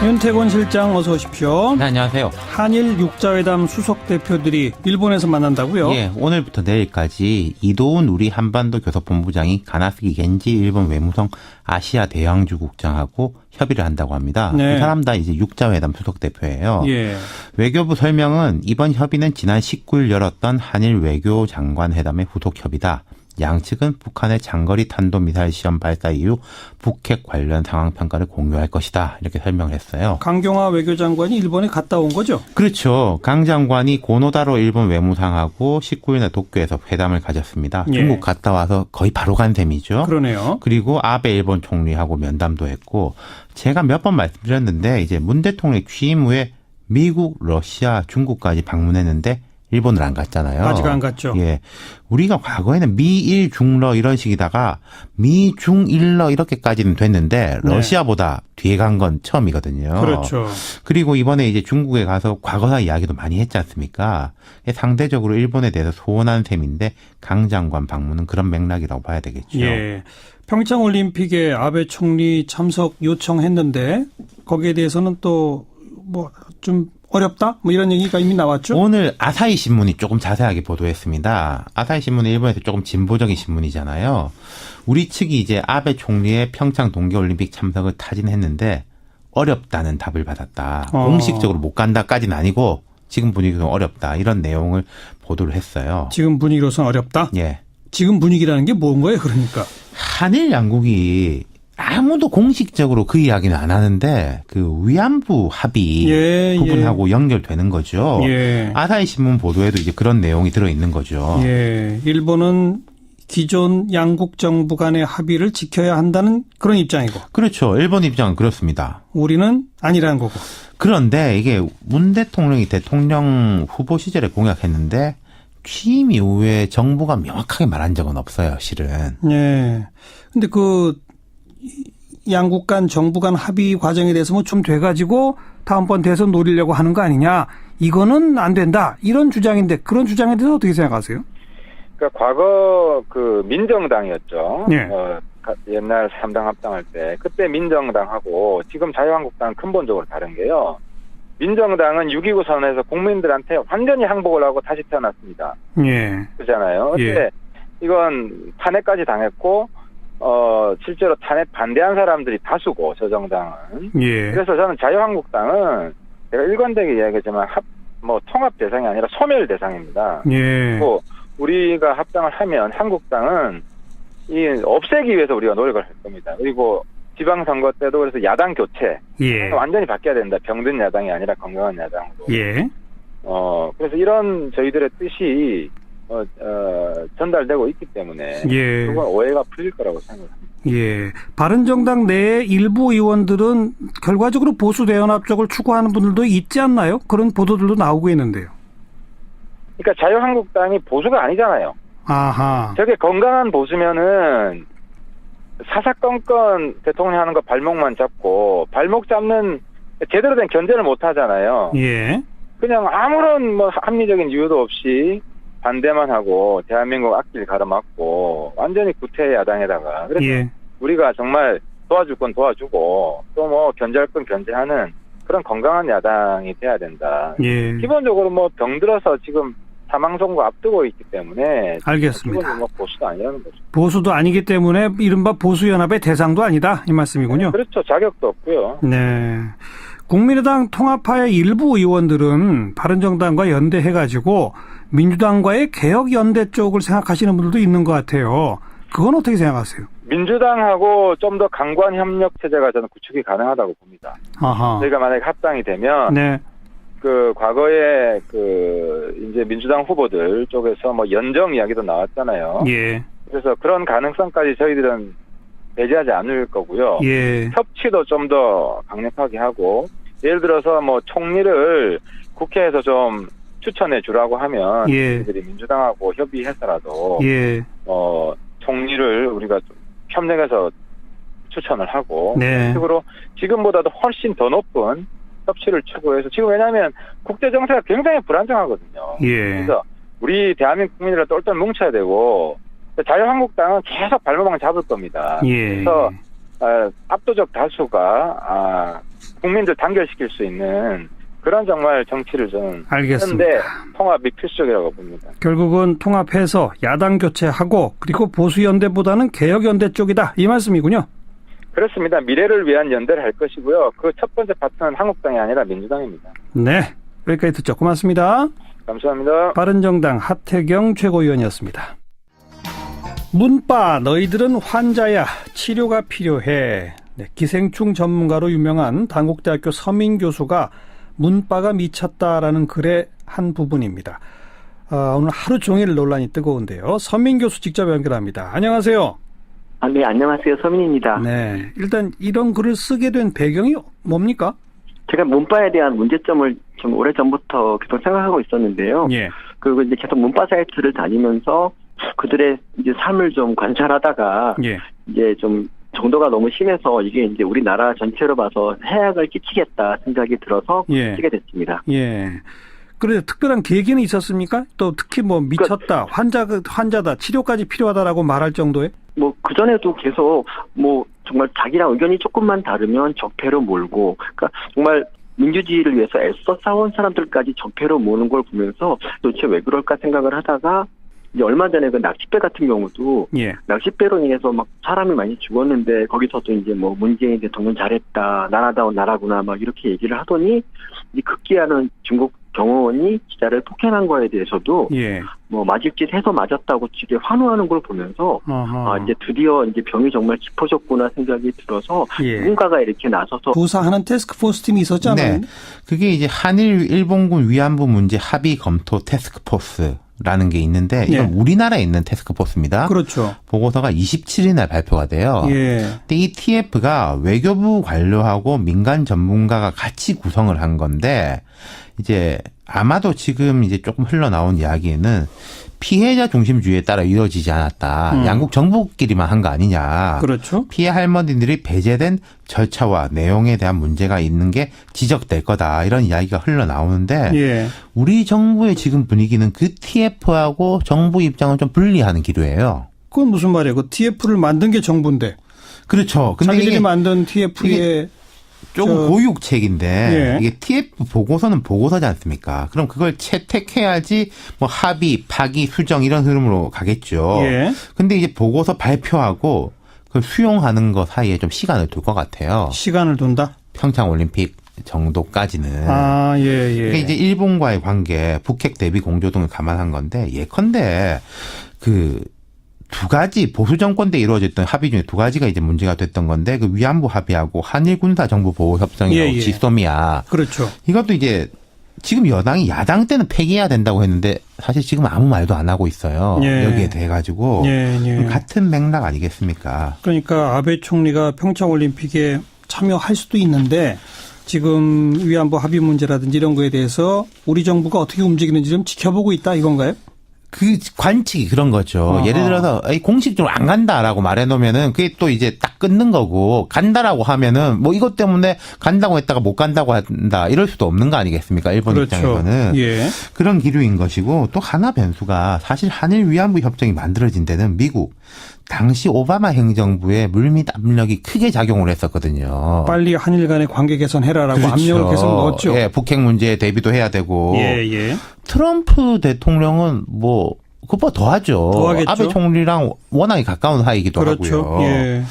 윤태곤 실장 어서 오십시오. 네, 안녕하세요. 한일 육자회담 수석 대표들이 일본에서 만난다고요? 예, 오늘부터 내일까지 이도훈 우리 한반도 교섭본부장이 가나스기 겐지 일본 외무성 아시아 대왕주 국장하고 협의를 한다고 합니다. 네. 두 사람 다 이제 육자회담 수석 대표예요. 예. 외교부 설명은 이번 협의는 지난 19일 열었던 한일 외교장관 회담의 후속 협의다. 양측은 북한의 장거리 탄도미사일 시험 발사 이후 북핵 관련 상황 평가를 공유할 것이다. 이렇게 설명을 했어요. 강경화 외교장관이 일본에 갔다 온 거죠? 그렇죠. 강 장관이 고노다로 일본 외무상하고 19일날 도쿄에서 회담을 가졌습니다. 예. 중국 갔다 와서 거의 바로 간 셈이죠. 그러네요. 그리고 아베 일본 총리하고 면담도 했고 제가 몇 번 말씀드렸는데 이제 문 대통령 취임 후에 미국, 러시아, 중국까지 방문했는데 일본을 안 갔잖아요. 아직 안 갔죠. 예. 우리가 과거에는 미일 중러 이런 식이다가 미중일러 이렇게까지는 됐는데 러시아보다 뒤에 간 건 처음이거든요. 그렇죠. 그리고 이번에 이제 중국에 가서 과거사 이야기도 많이 했지 않습니까? 상대적으로 일본에 대해서 소원한 셈인데 강 장관 방문은 그런 맥락이라고 봐야 되겠죠. 예. 평창 올림픽에 아베 총리 참석 요청했는데 거기에 대해서는 또 좀 어렵다? 이런 얘기가 이미 나왔죠? 오늘 아사히 신문이 조금 자세하게 보도했습니다. 아사히 신문은 일본에서 조금 진보적인 신문이잖아요. 우리 측이 이제 아베 총리의 평창 동계올림픽 참석을 타진했는데 어렵다는 답을 받았다. 공식적으로 못 간다까지는 아니고 지금 분위기는 어렵다. 이런 내용을 보도를 했어요. 지금 분위기로서는 어렵다? 예. 지금 분위기라는 게 뭔 거예요, 그러니까? 한일 양국이 아무도 공식적으로 그 이야기는 안 하는데 그 위안부 합의 부분하고 연결되는 거죠. 예. 아사히 신문 보도에도 이제 그런 내용이 들어 있는 거죠. 예. 일본은 기존 양국 정부 간의 합의를 지켜야 한다는 그런 입장이고. 그렇죠. 일본 입장은 그렇습니다. 우리는 아니라는 거고. 그런데 이게 문 대통령이 대통령 후보 시절에 공약했는데 취임 이후에 정부가 명확하게 말한 적은 없어요, 실은. 예. 근데 양국 간 정부 간 합의 과정에 대해서 좀 돼가지고 다음번 대선 노리려고 하는 거 아니냐. 이거는 안 된다. 이런 주장인데 그런 주장에 대해서 어떻게 생각하세요? 그러니까 과거 민정당이었죠. 예. 옛날 3당 합당할 때 그때 민정당하고 지금 자유한국당은 근본적으로 다른 게요. 민정당은 6.29 선언에서 국민들한테 완전히 항복을 하고 다시 태어났습니다. 예. 그렇잖아요. 근데 이건 탄핵까지 당했고 실제로 탄핵 반대한 사람들이 다수고, 저 정당은. 예. 그래서 저는 자유한국당은 제가 일관되게 이야기하지만 통합 대상이 아니라 소멸 대상입니다. 예. 그리고 우리가 합당을 하면 한국당은 없애기 위해서 우리가 노력을 할 겁니다. 그리고 지방선거 때도 그래서 야당 교체. 예. 완전히 바뀌어야 된다. 병든 야당이 아니라 건강한 야당으로. 예. 그래서 이런 저희들의 뜻이 전달되고 있기 때문에 그건 오해가 풀릴 거라고 생각합니다. 예. 바른정당 내 일부 의원들은 결과적으로 보수 대연합 쪽을 추구하는 분들도 있지 않나요? 그런 보도들도 나오고 있는데요. 그러니까 자유한국당이 보수가 아니잖아요. 아하. 저게 건강한 보수면은 사사건건 대통령이 하는 거 발목만 잡고 발목 잡는 제대로 된 견제를 못 하잖아요. 예. 그냥 아무런 뭐 합리적인 이유도 없이 반대만 하고 대한민국 앞길 가로막고 완전히 구태 야당에다가 그래서 예. 우리가 정말 도와줄 건 도와주고 또 뭐 견제할 건 견제하는 그런 건강한 야당이 돼야 된다. 예. 기본적으로 뭐 병들어서 지금 사망 선고 앞두고 있기 때문에 알겠습니다. 기본적으로 뭐 보수도 아니라는 거죠. 보수도 아니기 때문에 이른바 보수연합의 대상도 아니다 이 말씀이군요. 그렇죠. 자격도 없고요. 네. 국민의당 통합파의 일부 의원들은 바른정당과 연대해가지고 민주당과의 개혁연대 쪽을 생각하시는 분들도 있는 것 같아요. 그건 어떻게 생각하세요? 민주당하고 좀 더 강관 협력 체제가 저는 구축이 가능하다고 봅니다. 아하. 저희가 만약에 합당이 되면 네. 그 과거에 그 이제 민주당 후보들 쪽에서 뭐 연정 이야기도 나왔잖아요. 예. 그래서 그런 가능성까지 저희들은 배제하지 않을 거고요. 예. 협치도 좀 더 강력하게 하고 예를 들어서 뭐 총리를 국회에서 좀 추천해 주라고 하면 예. 저희들이 민주당하고 협의해서라도 예. 총리를 우리가 좀 협력해서 추천을 하고 네. 식으로 지금보다도 훨씬 더 높은 협치를 추구해서 지금 왜냐하면 국제 정세가 굉장히 불안정하거든요. 예. 그래서 우리 대한민국 국민들과 똘똘 뭉쳐야 되고 자유한국당은 계속 발목만 잡을 겁니다. 예. 그래서 압도적 다수가 국민들 단결시킬 수 있는 그런 정말 정치를 저는 알겠습니다. 하는데 통합이 필수적이라고 봅니다. 결국은 통합해서 야당 교체하고 그리고 보수연대보다는 개혁연대 쪽이다 이 말씀이군요. 그렇습니다. 미래를 위한 연대를 할 것이고요. 그 첫 번째 파트는 한국당이 아니라 민주당입니다. 네. 여기까지 듣죠. 고맙습니다. 감사합니다. 바른정당 하태경 최고위원이었습니다. 문빠 너희들은 환자야 치료가 필요해. 네, 기생충 전문가로 유명한 단국대학교 서민 교수가 문빠가 미쳤다라는 글의 한 부분입니다. 오늘 하루 종일 논란이 뜨거운데요. 서민 교수 직접 연결합니다. 안녕하세요. 네, 안녕하세요. 서민입니다. 네, 일단 이런 글을 쓰게 된 배경이 뭡니까? 제가 문빠에 대한 문제점을 좀 오래전부터 계속 생각하고 있었는데요. 예. 그리고 이제 계속 문빠 사이트를 다니면서 그들의 이제 삶을 좀 관찰하다가 예. 이제 좀 정도가 너무 심해서 이게 이제 우리나라 전체로 봐서 해악을 끼치겠다 생각이 들어서 예. 쓰게 됐습니다. 예. 그런데 특별한 계기는 있었습니까? 또 특히 뭐 미쳤다, 환자다, 치료까지 필요하다라고 말할 정도에? 뭐 그전에도 계속 뭐 정말 자기랑 의견이 조금만 다르면 적폐로 몰고, 그러니까 정말 민주주의를 위해서 애써 싸운 사람들까지 적폐로 모는 걸 보면서 도대체 왜 그럴까 생각을 하다가 이제 얼마 전에 그 낚싯배 같은 경우도 예. 낚싯배로 인해서 막 사람이 많이 죽었는데 거기서도 이제 뭐 문재인 대통령 잘했다, 나라다운 나라구나 막 이렇게 얘기를 하더니 이 급기야는 중국 경호원이 기자를 폭행한 거에 대해서도 예. 뭐 맞을짓 해서 맞았다고 되게 환호하는 걸 보면서 이제 드디어 이제 병이 정말 짚어졌구나 생각이 들어서 예. 누군가가 이렇게 나서서 조사하는 태스크포스 팀이 있었잖아요. 네. 그게 이제 한일 일본군 위안부 문제 합의 검토 태스크포스라는 게 있는데 이건 우리나라에 있는 태스크포스입니다. 그렇죠. 보고서가 27일 날 발표가 돼요. 예. 근데 이 TF가 외교부 관료하고 민간 전문가가 같이 구성을 한 건데 이제 아마도 지금 이제 조금 흘러나온 이야기에는 피해자 중심주의에 따라 이루어지지 않았다. 양국 정부끼리만 한 거 아니냐. 그렇죠. 피해 할머니들이 배제된 절차와 내용에 대한 문제가 있는 게 지적될 거다. 이런 이야기가 흘러나오는데 예. 우리 정부의 지금 분위기는 그 TF하고 정부 입장을 좀 분리하는 기류예요. 그건 무슨 말이에요? 그 TF를 만든 게 정부인데. 그렇죠. 근데 자기들이 이게 만든 TF에 조금 고육책인데 예. 이게 TF 보고서는 보고서지 않습니까? 그럼 그걸 채택해야지 뭐 합의, 파기, 수정 이런 흐름으로 가겠죠. 예. 근데 이제 보고서 발표하고 그걸 수용하는 거 사이에 좀 시간을 둘 것 같아요. 시간을 둔다? 평창 올림픽 정도까지는. 예. 그러니까 이제 일본과의 관계, 북핵 대비 공조 등을 감안한 건데 예컨대 두 가지 보수 정권 때 이루어졌던 합의 중에 두 가지가 이제 문제가 됐던 건데 그 위안부 합의하고 한일 군사 정부 보호 협정이라고 지소미아. 그렇죠. 이것도 이제 지금 여당이 야당 때는 폐기해야 된다고 했는데 사실 지금 아무 말도 안 하고 있어요. 여기에 대해 가지고 같은 맥락 아니겠습니까? 그러니까 아베 총리가 평창 올림픽에 참여할 수도 있는데 지금 위안부 합의 문제라든지 이런 거에 대해서 우리 정부가 어떻게 움직이는지 좀 지켜보고 있다 이건가요? 그 관측이 그런 거죠. 예를 들어서 공식적으로 안 간다라고 말해놓으면은 그게 또 이제 딱 끊는 거고, 간다라고 하면은 뭐 이것 때문에 간다고 했다가 못 간다고 한다 이럴 수도 없는 거 아니겠습니까? 일본 그렇죠. 입장에서는. 예. 그런 기류인 것이고, 또 하나 변수가 사실 한일 위안부 협정이 만들어진 데는 미국 당시 오바마 행정부의 물밑 압력이 크게 작용을 했었거든요. 빨리 한일 간의 관계 개선해라라고 그렇죠. 압력을 계속 넣었죠. 예, 북핵 문제에 대비도 해야 되고. 예. 트럼프 대통령은 뭐 그것보다 더 하죠. 더하겠죠. 아베 총리랑 워낙에 가까운 사이이기도 그렇죠. 하고요. 예.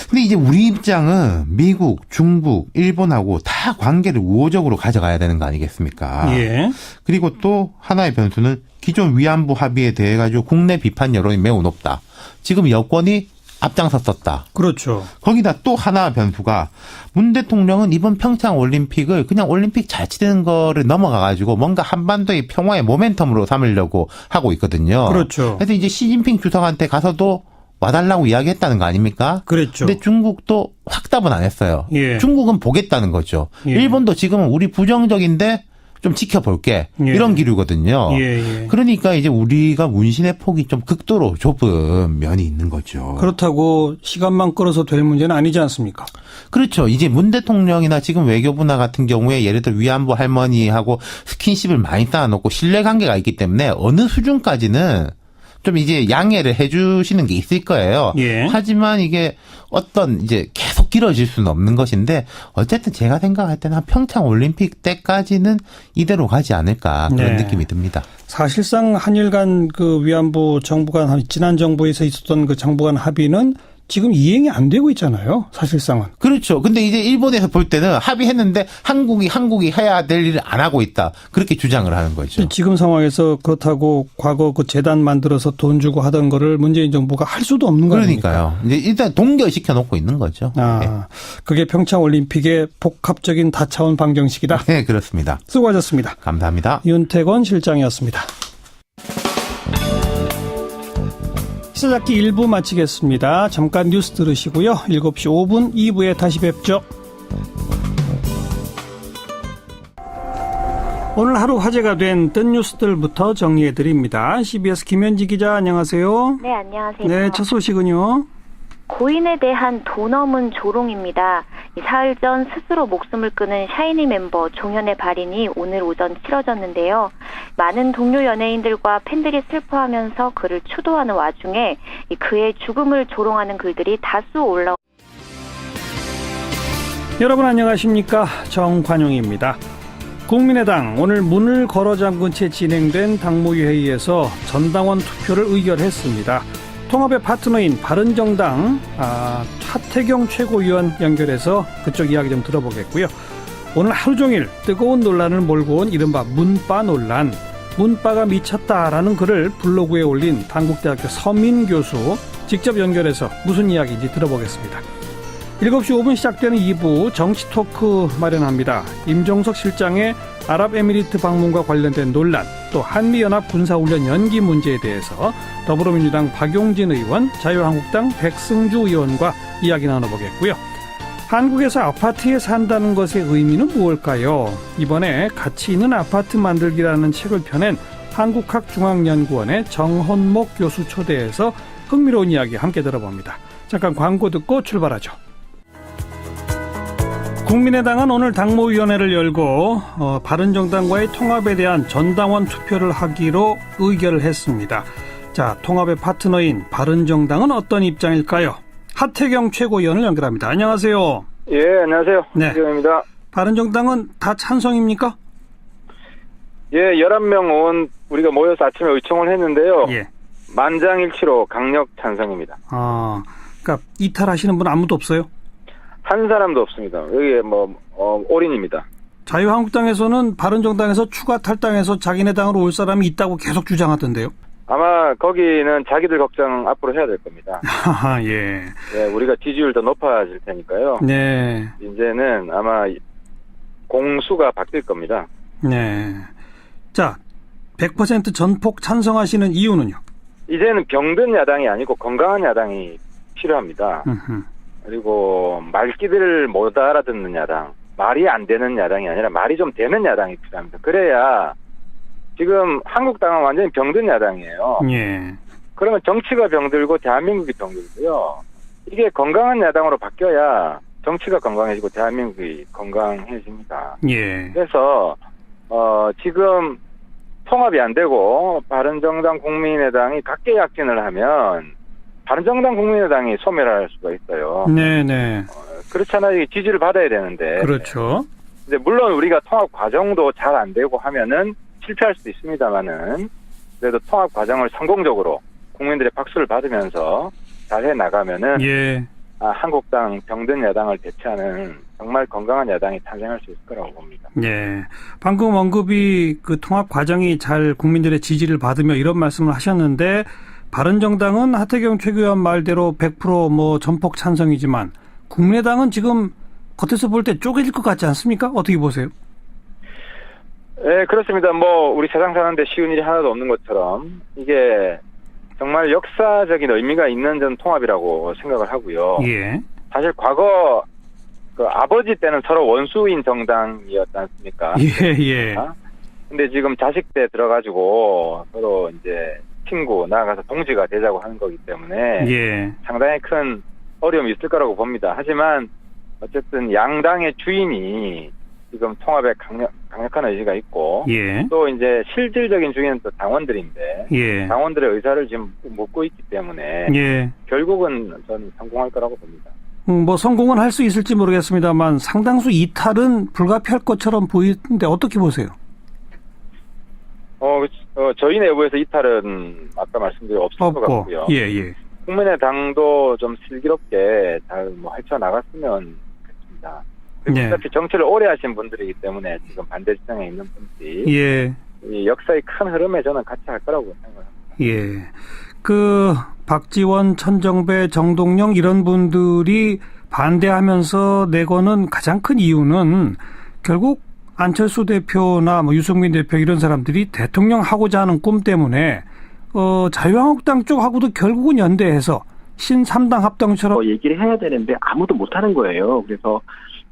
근데 이제 우리 입장은 미국, 중국, 일본하고 다 관계를 우호적으로 가져가야 되는 거 아니겠습니까? 예. 그리고 또 하나의 변수는 기존 위안부 합의에 대해 가지고 국내 비판 여론이 매우 높다. 지금 여권이 앞장섰었다. 그렇죠. 거기다 또 하나 변수가 문 대통령은 이번 평창 올림픽을 그냥 올림픽 잘 치는 거를 넘어가가지고 뭔가 한반도의 평화의 모멘텀으로 삼으려고 하고 있거든요. 그렇죠. 그래서 이제 시진핑 주석한테 가서도 와달라고 이야기했다는 거 아닙니까? 그랬죠. 근데 중국도 확답은 안 했어요. 예. 중국은 보겠다는 거죠. 예. 일본도 지금은 우리 부정적인데 좀 지켜볼게. 예. 이런 기류거든요. 예. 그러니까 이제 우리가 문신의 폭이 좀 극도로 좁은 면이 있는 거죠. 그렇다고 시간만 끌어서 될 문제는 아니지 않습니까? 그렇죠. 이제 문 대통령이나 지금 외교부나 같은 경우에 예를 들어 위안부 할머니하고 스킨십을 많이 쌓아놓고 신뢰관계가 있기 때문에 어느 수준까지는 좀 이제 양해를 해주시는 게 있을 거예요. 예. 하지만 이게 어떤 이제 계속 길어질 수는 없는 것인데 어쨌든 제가 생각할 때는 한 평창 올림픽 때까지는 이대로 가지 않을까 그런 느낌이 듭니다. 사실상 한일 간 그 위안부 정부 간 지난 정부에서 있었던 그 정부 간 합의는 지금 이행이 안 되고 있잖아요. 사실상은. 그렇죠. 근데 이제 일본에서 볼 때는 합의했는데 한국이 해야 될 일을 안 하고 있다. 그렇게 주장을 하는 거죠. 지금 상황에서 그렇다고 과거 그 재단 만들어서 돈 주고 하던 거를 문재인 정부가 할 수도 없는 거예요. 그러니까요. 이제 일단 동결시켜 놓고 있는 거죠. 그게 평창 올림픽의 복합적인 다차원 방정식이다. 네, 그렇습니다. 수고하셨습니다. 감사합니다. 윤태권 실장이었습니다. 시사잡기 1부 마치겠습니다. 잠깐 뉴스 들으시고요. 7시 5분 2부에 다시 뵙죠. 오늘 하루 화제가 된 뜬 뉴스들부터 정리해드립니다. CBS 김현지 기자 안녕하세요. 네, 안녕하세요. 네, 첫 소식은요. 고인에 대한 돈 없는 조롱입니다. 사흘 전 스스로 목숨을 끊은 샤이니 멤버 종현의 발인이 오늘 오전 치러졌는데요. 많은 동료 연예인들과 팬들이 슬퍼하면서 그를 추도하는 와중에 그의 죽음을 조롱하는 글들이 다수 올라오. 여러분 안녕하십니까? 정관용입니다. 국민의당 오늘 문을 걸어 잠근 채 진행된 당무회의에서 전당원 투표를 의결했습니다. 통합의 파트너인 바른정당 하태경 최고위원 연결해서 그쪽 이야기 좀 들어보겠고요. 오늘 하루 종일 뜨거운 논란을 몰고 온 이른바 문바 논란, 문바가 미쳤다라는 글을 블로그에 올린 단국대학교 서민 교수 직접 연결해서 무슨 이야기인지 들어보겠습니다. 7시 5분 시작되는 2부 정치 토크 마련합니다. 임종석 실장의 아랍에미리트 방문과 관련된 논란, 또 한미연합 군사훈련 연기 문제에 대해서 더불어민주당 박용진 의원, 자유한국당 백승주 의원과 이야기 나눠보겠고요. 한국에서 아파트에 산다는 것의 의미는 무엇일까요? 이번에 가치 있는 아파트 만들기라는 책을 펴낸 한국학중앙연구원의 정헌목 교수 초대해서 흥미로운 이야기 함께 들어봅니다. 잠깐 광고 듣고 출발하죠. 국민의당은 오늘 당무위원회를 열고 바른정당과의 통합에 대한 전당원 투표를 하기로 의결을 했습니다. 자, 통합의 파트너인 바른정당은 어떤 입장일까요? 하태경 최고위원을 연결합니다. 안녕하세요. 예, 안녕하세요. 네. 하태경입니다. 바른정당은 다 찬성입니까? 예, 11명 의원 우리가 모여서 아침에 의총을 했는데요. 예. 만장일치로 강력 찬성입니다. 그러니까 이탈하시는 분 아무도 없어요? 한 사람도 없습니다. 여기에 올인입니다. 자유한국당에서는 바른정당에서 추가 탈당해서 자기네 당으로 올 사람이 있다고 계속 주장하던데요. 아마 거기는 자기들 걱정 앞으로 해야 될 겁니다. 예. 네, 우리가 지지율 더 높아질 테니까요. 네. 이제는 아마 공수가 바뀔 겁니다. 네. 자, 100% 전폭 찬성하시는 이유는요? 이제는 병든 야당이 아니고 건강한 야당이 필요합니다. 그리고 말귀들을 못 알아듣는 야당, 말이 안 되는 야당이 아니라 말이 좀 되는 야당이 필요합니다. 그래야 지금 한국당은 완전히 병든 야당이에요. 예. 그러면 정치가 병들고 대한민국이 병들고요. 이게 건강한 야당으로 바뀌어야 정치가 건강해지고 대한민국이 건강해집니다. 예. 그래서 지금 통합이 안 되고 바른정당 국민의당이 각계약진을 하면 바른정당 국민의당이 소멸할 수가 있어요. 네네. 그렇잖아요. 지지를 받아야 되는데. 그렇죠. 근데 물론 우리가 통합 과정도 잘 안 되고 하면은 실패할 수도 있습니다만은 그래도 통합 과정을 성공적으로 국민들의 박수를 받으면서 잘 해 나가면은 예. 한국당 병든 야당을 대체하는 정말 건강한 야당이 탄생할 수 있을 거라고 봅니다. 예. 방금 언급이 그 통합 과정이 잘 국민들의 지지를 받으며 이런 말씀을 하셨는데 바른정당은 하태경 최고위원 말대로 100% 뭐 전폭 찬성이지만 국민의당은 지금 겉에서 볼 때 쪼개질 것 같지 않습니까? 어떻게 보세요? 네, 그렇습니다. 뭐 우리 세상 사는데 쉬운 일이 하나도 없는 것처럼 이게 정말 역사적인 의미가 있는 전 통합이라고 생각을 하고요. 예. 사실 과거 그 아버지 때는 서로 원수인 정당이었지 않습니까? 예. 근데 지금 자식 때 들어가지고 서로 이제 친구 나아가서 동지가 되자고 하는 거기 때문에 예. 상당히 큰 어려움이 있을 거라고 봅니다. 하지만 어쨌든 양당의 주인이 지금 통합에 강력한 의지가 있고 예. 또 이제 실질적인 주인은 또 당원들인데 예. 당원들의 의사를 지금 묻고 있기 때문에 예. 결국은 저는 성공할 거라고 봅니다. 뭐 성공은 할 수 있을지 모르겠습니다만 상당수 이탈은 불가피할 것처럼 보이는데 어떻게 보세요? 저희 내부에서 이탈은 아까 말씀드린 없을 것 같고요. 예. 국민의당도 좀 슬기롭게 잘 뭐 헤쳐나갔으면 좋겠습니다. 그리고 어차피 정치를 오래 하신 분들이기 때문에 지금 반대 지정에 있는 분들이 예. 이 역사의 큰 흐름에 저는 같이 할 거라고 생각합니다. 예. 그 박지원, 천정배, 정동영 이런 분들이 반대하면서 내거는 가장 큰 이유는 결국 안철수 대표나 뭐 유승민 대표 이런 사람들이 대통령 하고자 하는 꿈 때문에 자유한국당 쪽하고도 결국은 연대해서 신3당 합당처럼 얘기를 해야 되는데 아무도 못하는 거예요. 그래서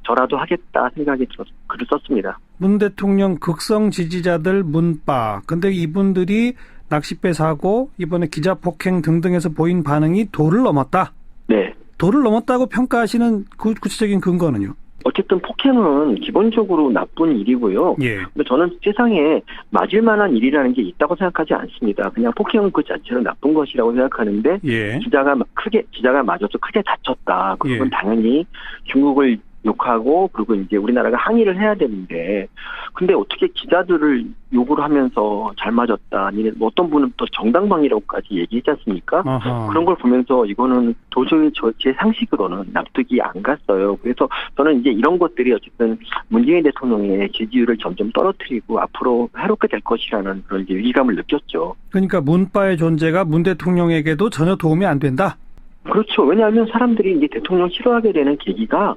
저라도 하겠다 생각이 들어서 글을 썼습니다. 문 대통령 극성 지지자들 문바. 근데 이분들이 낚싯배 사고 이번에 기자 폭행 등등에서 보인 반응이 도를 넘었다. 네. 도를 넘었다고 평가하시는 구체적인 근거는요? 어쨌든 폭행은 기본적으로 나쁜 일이고요. 예. 근데 저는 세상에 맞을 만한 일이라는 게 있다고 생각하지 않습니다. 그냥 폭행은 그 자체로 나쁜 것이라고 생각하는데 예. 기자가 맞아서 크게 다쳤다. 그건 예. 당연히 중국을 욕하고 그리고 이제 우리나라가 항의를 해야 되는데 근데 어떻게 기자들을 욕을 하면서 잘 맞았다 아니면 뭐 어떤 분은 또 정당방위라고까지 얘기했지 않습니까? 아하. 그런 걸 보면서 이거는 도저히 제 상식으로는 납득이 안 갔어요. 그래서 저는 이제 이런 것들이 어쨌든 문재인 대통령의 지지율을 점점 떨어뜨리고 앞으로 해롭게 될 것이라는 그런 이제 위기감을 느꼈죠. 그러니까 문바의 존재가 문 대통령에게도 전혀 도움이 안 된다? 그렇죠. 왜냐하면 사람들이 이제 대통령 싫어하게 되는 계기가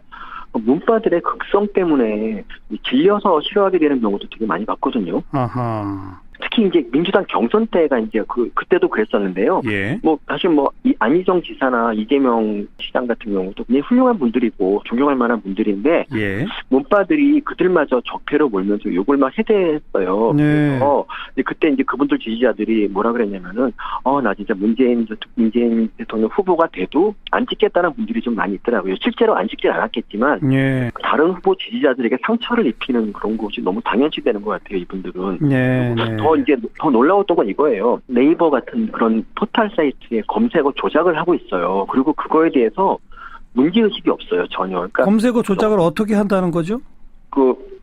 문바들의 극성 때문에 질려서 싫어하게 되는 경우도 되게 많이 봤거든요. 아하. 특히 이제 민주당 경선 때가 이제 그때도 그랬었는데요. 예. 뭐 사실 뭐 안희정 지사나 이재명 시장 같은 경우도 굉장히 훌륭한 분들이고 존경할 만한 분들인데 예. 문바들이 그들마저 적폐로 몰면서 욕을 막 해대했어요. 네. 그래서 그때 이제 그분들 지지자들이 뭐라 그랬냐면은 나 진짜 문재인 대통령 후보가 돼도 안 찍겠다는 분들이 좀 많이 있더라고요. 실제로 안 찍진 않았겠지만 예. 다른 후보 지지자들에게 상처를 입히는 그런 것이 너무 당연시되는 것 같아요. 이분들은. 네. 더 놀라웠던 건 이거예요. 네이버 같은 그런 포털 사이트에 검색어 조작을 하고 있어요. 그리고 그거에 대해서 문제의식이 없어요, 전혀. 그러니까 검색어 조작을 어떻게 한다는 거죠?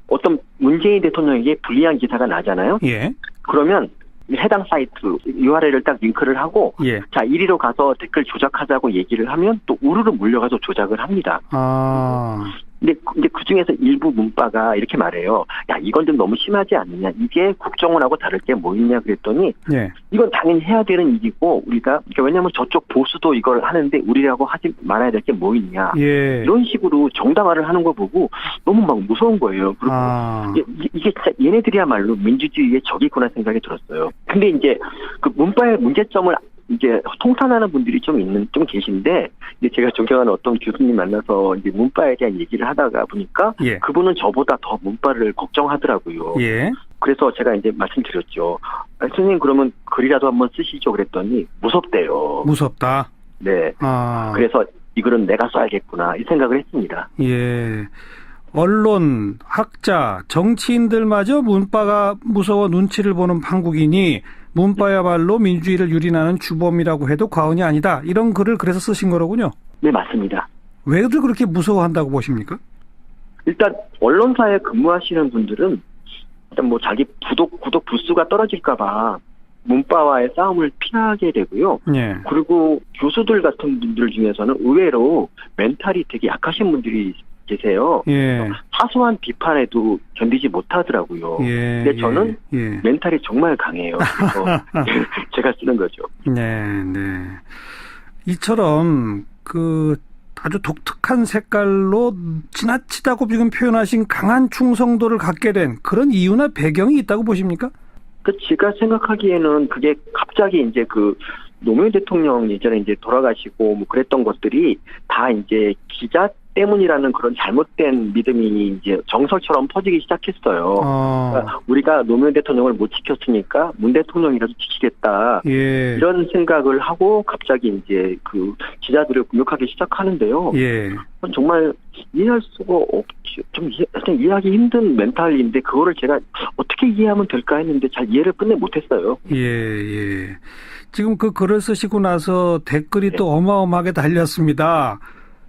어떤 문재인 대통령에게 불리한 기사가 나잖아요. 예. 그러면 해당 사이트 URL을 딱 링크를 하고 예. 자, 이리로 가서 댓글 조작하자고 얘기를 하면 또 우르르 몰려가서 조작을 합니다. 근데 그 중에서 일부 문바가 이렇게 말해요. 야, 이건 좀 너무 심하지 않느냐. 이게 국정원하고 다를 게 뭐 있냐 그랬더니 예. 이건 당연히 해야 되는 일이고 우리가 그러니까 왜냐하면 저쪽 보수도 이걸 하는데 우리라고 하지 말아야 될 게 뭐 있냐. 예. 이런 식으로 정당화를 하는 거 보고 너무 막 무서운 거예요. 그리고 이게 진짜 얘네들이야말로 민주주의의 적이구나 생각이 들었어요. 근데 이제 그 문바의 문제점을 이제 통탄하는 분들이 좀 계신데, 이제 제가 존경하는 어떤 교수님 만나서 이제 문바에 대한 얘기를 하다가 보니까, 예. 그분은 저보다 더 문바를 걱정하더라고요. 예. 그래서 제가 이제 말씀드렸죠. 선생님 그러면 글이라도 한번 쓰시죠 그랬더니 무섭대요. 무섭다. 네. 그래서 이 글은 내가 써야겠구나 이 생각을 했습니다. 예. 언론, 학자, 정치인들마저 문바가 무서워 눈치를 보는 판국이니 문바야말로 민주주의를 유린하는 주범이라고 해도 과언이 아니다. 이런 글을 그래서 쓰신 거로군요. 네, 맞습니다. 왜들 그렇게 무서워한다고 보십니까? 일단 언론사에 근무하시는 분들은 일단 뭐 자기 구독 부수가 떨어질까봐 문바와의 싸움을 피하게 되고요. 예. 그리고 교수들 같은 분들 중에서는 의외로 멘탈이 되게 약하신 분들이 계세요. 예. 사소한 비판에도 견디지 못하더라고요. 예. 근데 저는 예. 멘탈이 정말 강해요. 그래서 제가 쓰는 거죠. 네, 네. 이처럼 아주 독특한 색깔로 지나치다고 지금 표현하신 강한 충성도를 갖게 된 그런 이유나 배경이 있다고 보십니까? 제가 생각하기에는 그게 갑자기 이제 노무현 대통령 예전에 이제 돌아가시고 뭐 그랬던 것들이 다 이제 기자 때문이라는 그런 잘못된 믿음이 이제 정설처럼 퍼지기 시작했어요. 그러니까 우리가 노무현 대통령을 못 지켰으니까 문 대통령이라도 지키겠다. 예. 이런 생각을 하고 갑자기 이제 기자들을 공격하기 시작하는데요. 예. 정말 이해할 수가 없죠. 좀 이해하기 힘든 멘탈인데 그거를 제가 어떻게 이해하면 될까 했는데 잘 이해를 끝내 못했어요. 예, 예. 지금 그 글을 쓰시고 나서 댓글이 또 어마어마하게 달렸습니다.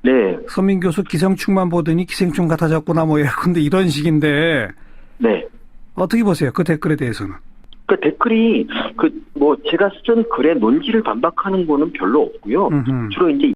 네. 서민 교수 기생충만 보더니 기생충 같아졌구나 뭐 예컨대 이런 식인데. 네. 어떻게 보세요? 그 댓글에 대해서는? 그 댓글이 제가 쓴 글의 논지를 반박하는 거는 별로 없고요. 주로 이제